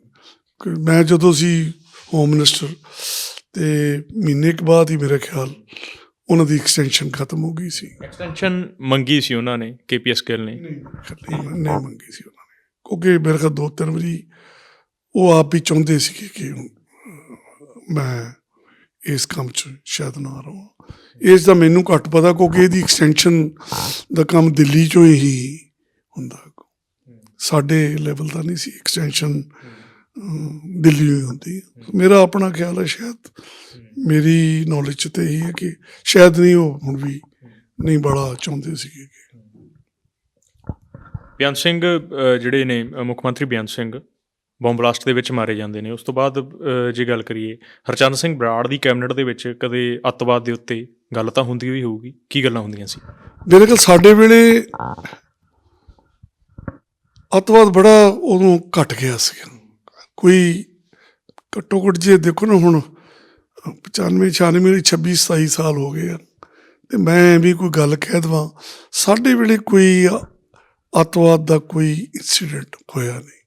ਮੈਂ ਜਦੋਂ ਸੀ ਹੋਮ ਮਿਨਿਸਟਰ, ਅਤੇ ਮਹੀਨੇ ਕੁ ਬਾਅਦ ਹੀ ਮੇਰਾ ਖਿਆਲ ਉਹਨਾਂ ਦੀ ਐਕਸਟੈਂਸ਼ਨ ਖਤਮ ਹੋ ਗਈ ਸੀ। ਐਕਸਟੈਂਸ਼ਨ ਮੰਗੀ ਸੀ ਉਹਨਾਂ ਨੇ, KPS ਗਿੱਲ ਨੇ? ਨਹੀਂ ਮੰਗੀ ਸੀ ਉਹਨਾਂ ਨੇ, ਕਿਉਂਕਿ ਮੇਰੇ ਖਿਆਲ 2-3 ਵਾਰੀ ਉਹ ਆਪ ਵੀ ਚਾਹੁੰਦੇ ਸੀਗੇ ਕਿ ਮੈਂ ਇਸ ਕੰਮ 'ਚ ਸ਼ਾਇਦ ਨਾ ਰਹਾਂ। ਇਸ ਦਾ ਮੈਨੂੰ ਘੱਟ ਪਤਾ, ਕਿਉਂਕਿ ਇਹਦੀ ਐਕਸਟੈਂਸ਼ਨ ਦਾ ਕੰਮ ਦਿੱਲੀ 'ਚੋਂ ਹੀ ਹੁੰਦਾ, ਸਾਡੇ ਲੈਵਲ ਦਾ ਨਹੀਂ ਸੀ। ਐਕਸਟੈਂਸ਼ਨ ਦਿੱਲੀ ਹੀ ਹੁੰਦੀ ਹੈ। ਮੇਰਾ ਆਪਣਾ ਖਿਆਲ ਹੈ, ਸ਼ਾਇਦ ਮੇਰੀ ਨੌਲੇਜ 'ਚ ਤਾਂ ਇਹੀ ਹੈ ਕਿ ਸ਼ਾਇਦ ਨਹੀਂ, ਉਹ ਹੁਣ ਵੀ ਨਹੀਂ ਬੜਾ ਚਾਹੁੰਦੇ ਸੀਗੇ। ਬੇਅੰਤ ਸਿੰਘ ਜਿਹੜੇ ਨੇ ਮੁੱਖ ਮੰਤਰੀ ਬੇਅੰਤ ਸਿੰਘ ਬੰਬ ਬਲਾਸਟ ਦੇ ਵਿੱਚ ਮਾਰੇ ਜਾਂਦੇ ਨੇ। ਉਸ ਤੋਂ ਬਾਅਦ ਜੇ ਗੱਲ ਕਰੀਏ ਹਰਚੰਦ ਸਿੰਘ ਬਰਾੜ ਦੀ ਕੈਬਨਿਟ ਦੇ ਵਿੱਚ ਕਦੇ ਅੱਤਵਾਦ ਦੇ ਉੱਤੇ ਗੱਲ ਤਾਂ ਹੁੰਦੀ ਹੋਈ ਹੋਊਗੀ, ਕੀ ਗੱਲਾਂ ਹੁੰਦੀਆਂ ਸੀ? ਮੇਰੇ ਖਿਆਲ ਸਾਡੇ ਵੇਲੇ ਅੱਤਵਾਦ ਬੜਾ ਉਦੋਂ ਘਟ ਗਿਆ ਸੀ। ਕੋਈ ਘੱਟੋ ਘੱਟ ਜੇ ਦੇਖੋ ਨਾ, ਹੁਣ 95 96 27 ਸਾਲ ਹੋ ਗਏ ਆ, ਅਤੇ ਮੈਂ ਵੀ ਕੋਈ ਗੱਲ ਕਹਿ ਦੇਵਾਂ, ਸਾਡੇ ਵੇਲੇ ਕੋਈ ਅੱਤਵਾਦ ਦਾ ਕੋਈ ਇੰਸੀਡੈਂਟ ਹੋਇਆ ਨਹੀਂ।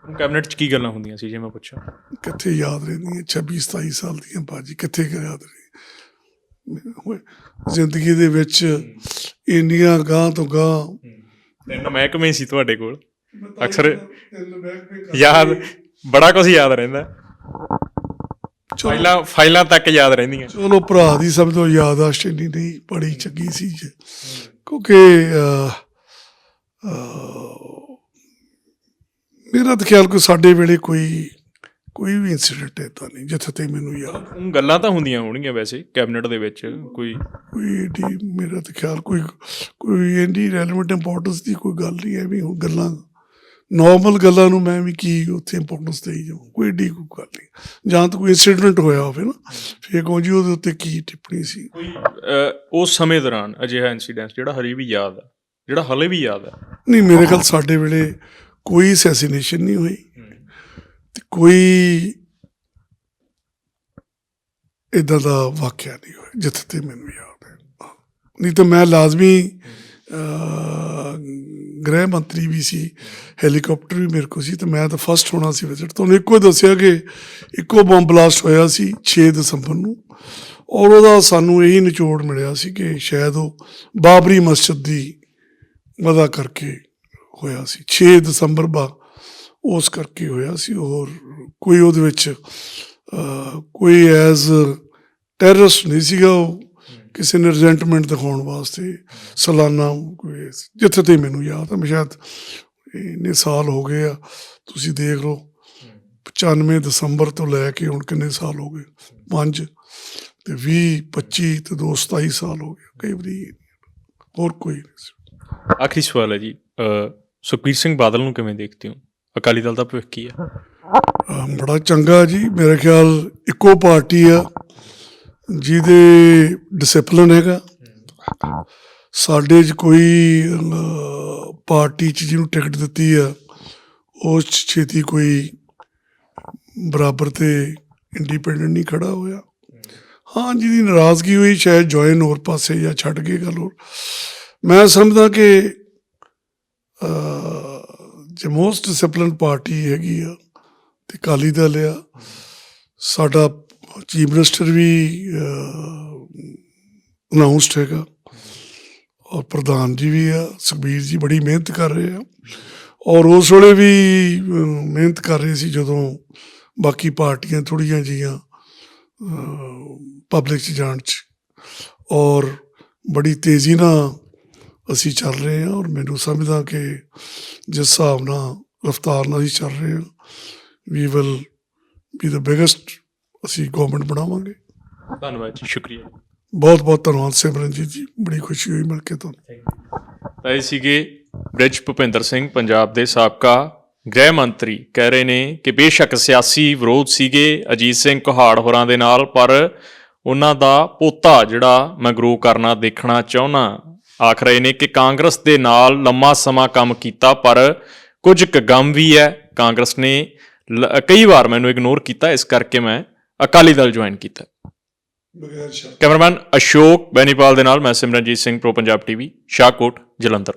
ਕੈਬਨਿਟ 'ਚ ਕੀ ਗੱਲਾਂ ਹੁੰਦੀਆਂ ਸੀ ਜੇ ਮੈਂ ਪੁੱਛਾਂ? ਕਿੱਥੇ ਯਾਦ ਰਹਿੰਦੀਆਂ 26 27 ਸਾਲ ਦੀਆਂ ਬਾਜੀ, ਕਿੱਥੇ ਯਾਦ ਰਹੀ। ਜ਼ਿੰਦਗੀ ਦੇ ਵਿੱਚ ਇੰਨੀਆਂ ਗਾਂਹ ਤੋਂ ਗਾਂਹ 3 ਮਹਿਕਮੇ ਸੀ ਤੁਹਾਡੇ ਕੋਲ, ਅਕਸਰ ਯਾਦ ਬੜਾ ਕੁਛ ਯਾਦ ਰਹਿੰਦਾ, ਫਾਈਲਾਂ ਤੱਕ ਯਾਦ ਰਹਿੰਦੀਆਂ। ਚਲੋ ਭਰਾ ਦੀ ਸਭ ਤੋਂ ਯਾਦਾਸ਼ਤ ਇੰਨੀ ਨਹੀਂ ਬੜੀ ਚੰਗੀ ਸੀ, ਕਿਉਂਕਿ ਮੇਰਾ ਤਾਂ ਖਿਆਲ ਕੋਈ ਸਾਡੇ ਵੇਲੇ ਕੋਈ ਵੀ ਇੰਸੀਡੈਂਟ ਇੱਦਾਂ ਨਹੀਂ ਜਿੱਥੇ ਤੱਕ ਮੈਨੂੰ ਯਾਦ। ਗੱਲਾਂ ਤਾਂ ਹੁੰਦੀਆਂ ਹੋਣਗੀਆਂ ਵੈਸੇ ਕੈਬਨਿਟ ਦੇ ਵਿੱਚ, ਕੋਈ ਏਡੀ ਮੇਰਾ ਤਾਂ ਖਿਆਲ ਕੋਈ ਐਡੀ ਰੈਲੇਵੈਂਟ ਇੰਪੋਰਟੈਂਸ ਦੀ ਕੋਈ ਗੱਲ ਨਹੀਂ। ਐਵੇਂ ਹੁਣ ਗੱਲਾਂ ਨੋਰਮਲ ਗੱਲਾਂ ਨੂੰ ਮੈਂ ਵੀ ਕੀ ਉੱਥੇ ਇੰਪੋਰਟੈਂਸ ਦੇਈ ਜਾਵਾਂ, ਕੋਈ ਏਡੀ ਕੋਈ ਗੱਲ ਨਹੀਂ। ਜਾਂ ਤਾਂ ਕੋਈ ਇੰਸੀਡੈਂਟ ਹੋਇਆ ਹੋਵੇ ਨਾ, ਫਿਰ ਕਹੋ ਜੀ ਉਹਦੇ ਉੱਤੇ ਕੀ ਟਿੱਪਣੀ ਸੀ। ਕੋਈ ਉਸ ਸਮੇਂ ਦੌਰਾਨ ਅਜਿਹਾ ਇੰਸੀਡੈਂਟ ਜਿਹੜਾ ਹਜੇ ਵੀ ਯਾਦ ਆ, ਜਿਹੜਾ ਹਾਲੇ ਵੀ ਯਾਦ ਆ? ਨਹੀਂ, ਮੇਰੇ ਖਿਆਲ ਸਾਡੇ ਵੇਲੇ ਕੋਈ ਅਸੈਸੀਨੇਸ਼ਨ ਨਹੀਂ ਹੋਈ, ਅਤੇ ਕੋਈ ਇੱਦਾਂ ਦਾ ਵਾਕਿਆ ਨਹੀਂ ਹੋਇਆ ਜਿੱਥੇ ਤੱਕ ਮੈਨੂੰ ਯਾਦ ਹੈ। ਨਹੀਂ ਤਾਂ ਮੈਂ ਲਾਜ਼ਮੀ ਗ੍ਰਹਿ ਮੰਤਰੀ ਵੀ ਸੀ, ਹੈਲੀਕਾਪਟਰ ਵੀ ਮੇਰੇ ਕੋਲ ਸੀ, ਅਤੇ ਮੈਂ ਤਾਂ ਫਸਟ ਹੋਣਾ ਸੀ ਵਿਜ਼ਿਟ। ਤੁਹਾਨੂੰ ਇੱਕੋ ਦੱਸਿਆ ਕਿ ਇੱਕੋ ਬੰਬ ਬਲਾਸਟ ਹੋਇਆ ਸੀ 6 ਦਸੰਬਰ ਨੂੰ, ਔਰ ਉਹਦਾ ਸਾਨੂੰ ਇਹੀ ਨਿਚੋੜ ਮਿਲਿਆ ਸੀ ਕਿ ਸ਼ਾਇਦ ਉਹ ਬਾਬਰੀ ਮਸਜਿਦ ਦੀ ਵਜ੍ਹਾ ਕਰਕੇ ਹੋਇਆ ਸੀ। 6 ਦਸੰਬਰ ਉਸ ਕਰਕੇ ਹੋਇਆ ਸੀ, ਔਰ ਕੋਈ ਉਹਦੇ ਵਿੱਚ ਕੋਈ ਐਜ਼ ਟੈਰਰਿਸਟ ਨਹੀਂ ਸੀਗਾ। ਉਹ ਕਿਸੇ ਨੇ ਰਿਜ਼ੈਂਟਮੈਂਟ ਦਿਖਾਉਣ ਵਾਸਤੇ ਸਾਲਾਨਾ ਕੋਈ, ਜਿੱਥੇ ਤੱਕ ਮੈਨੂੰ ਯਾਦ ਹੈ, ਮੈਂ ਸ਼ਾਇਦ ਇੰਨੇ ਸਾਲ ਹੋ ਗਏ ਆ, ਤੁਸੀਂ ਦੇਖ ਲਓ 95 ਦਸੰਬਰ ਤੋਂ ਲੈ ਕੇ ਹੁਣ ਕਿੰਨੇ ਸਾਲ ਹੋ ਗਏ, 5 ਅਤੇ 20 25 ਅਤੇ 2 27 ਸਾਲ ਹੋ ਗਏ ਕਈ ਵਾਰੀ, ਹੋਰ ਕੋਈ ਨਹੀਂ। ਆਖਰੀ ਸਵਾਲ ਹੈ ਜੀ, ਸੁਖਬੀਰ ਸਿੰਘ ਬਾਦਲ ਨੂੰ ਕਿਵੇਂ ਦੇਖਦੇ ਹੋ? ਅਕਾਲੀ ਦਲ ਦਾ ਭਵਿੱਖ ਕੀ ਹੈ? ਬੜਾ ਚੰਗਾ ਜੀ, ਮੇਰੇ ਖਿਆਲ ਇੱਕੋ ਪਾਰਟੀ ਆ ਜਿਹਦੇ ਡਿਸਿਪਲਿਨ ਹੈਗਾ। ਸਾਡੇ 'ਚ ਕੋਈ ਪਾਰਟੀ 'ਚ ਜਿਹਨੂੰ ਟਿਕਟ ਦਿੱਤੀ ਆ ਉਸ 'ਚ ਛੇਤੀ ਕੋਈ ਬਰਾਬਰ 'ਤੇ ਇੰਡੀਪੈਂਡੈਂਟ ਨਹੀਂ ਖੜਾ ਹੋਇਆ। ਹਾਂ, ਜਿਹਦੀ ਨਾਰਾਜ਼ਗੀ ਹੋਈ ਸ਼ਾਇਦ ਜੁਆਇਨ ਹੋਰ ਪਾਸੇ ਜਾਂ ਛੱਡ ਕੇ ਗੱਲ ਹੋਰ। ਮੈਂ ਸਮਝਦਾ ਕਿ ਜੇ ਮੋਸਟ ਡਿਸਿਪਲਿਨ ਪਾਰਟੀ ਹੈਗੀ ਆ ਅਤੇ ਅਕਾਲੀ ਦਲ ਆ। ਸਾਡਾ ਚੀਫ ਮਿਨਿਸਟਰ ਵੀ ਅਨਾਊਂਸਡ ਹੈਗਾ, ਔਰ ਪ੍ਰਧਾਨ ਜੀ ਵੀ ਆ, ਸੁਖਬੀਰ ਜੀ ਬੜੀ ਮਿਹਨਤ ਕਰ ਰਹੇ ਆ, ਔਰ ਉਸ ਵੇਲੇ ਵੀ ਮਿਹਨਤ ਕਰ ਰਹੇ ਸੀ ਜਦੋਂ ਬਾਕੀ ਪਾਰਟੀਆਂ ਥੋੜ੍ਹੀਆਂ ਜਿਹੀਆਂ ਪਬਲਿਕ 'ਚ ਜਾਣ 'ਚ, ਔਰ ਬੜੀ ਤੇਜ਼ੀ ਨਾਲ ਅਸੀਂ ਚੱਲ ਰਹੇ ਹਾਂ। ਔਰ ਮੈਨੂੰ ਸਮਝਦਾ ਕਿ ਜਿਸ ਹਿਸਾਬ ਨਾਲ ਰਫਤਾਰ ਨਾਲ ਅਸੀਂ ਚੱਲ ਰਹੇ ਹਾਂ, we will be the biggest ਅਸੀਂ ਗੌਰਮੈਂਟ ਬਣਾਵਾਂਗੇ। ਧੰਨਵਾਦ ਜੀ, ਸ਼ੁਕਰੀਆ। ਬਹੁਤ ਬਹੁਤ ਧੰਨਵਾਦ ਸਿਮਰਨਜੀਤ ਜੀ, ਬੜੀ ਖੁਸ਼ੀ ਹੋਈ ਮਿਲ ਕੇ ਤੁਹਾਨੂੰ। ਤਾਂ ਇਹ ਸੀਗੇ ਬ੍ਰਿਜ ਭੁਪਿੰਦਰ ਸਿੰਘ, ਪੰਜਾਬ ਦੇ ਸਾਬਕਾ ਗ੍ਰਹਿ ਮੰਤਰੀ। ਕਹਿ ਰਹੇ ਨੇ ਕਿ ਬੇਸ਼ੱਕ ਸਿਆਸੀ ਵਿਰੋਧ ਸੀਗੇ ਅਜੀਤ ਸਿੰਘ ਕੁਹਾੜ ਹੋਰਾਂ ਦੇ ਨਾਲ, ਪਰ ਉਹਨਾਂ ਦਾ ਪੋਤਾ ਜਿਹੜਾ ਮੈਂ ਗਰੋ ਕਰਨਾ ਦੇਖਣਾ ਚਾਹੁੰਦਾ। ਆਖ ਰਹੇ ਨੇ ਕਿ ਕਾਂਗਰਸ ਦੇ ਨਾਲ ਲੰਮਾ ਸਮਾਂ ਕੰਮ ਕੀਤਾ, ਪਰ ਕੁਝ ਕੁ ਗਮ ਵੀ ਹੈ। ਕਾਂਗਰਸ ਨੇ ਕਈ ਵਾਰ ਮੈਨੂੰ ਇਗਨੋਰ ਕੀਤਾ, ਇਸ ਕਰਕੇ ਮੈਂ ਅਕਾਲੀ ਦਲ ਜੁਆਇਨ ਕੀਤਾ। ਕੈਮਰਾਮੈਨ ਅਸ਼ੋਕ ਬੈਨੀਪਾਲ ਦੇ ਨਾਲ ਮੈਂ ਸਿਮਰਨਜੀਤ ਸਿੰਘ, ਪ੍ਰੋ ਪੰਜਾਬ TV, ਸ਼ਾਹਕੋਟ, ਜਲੰਧਰ।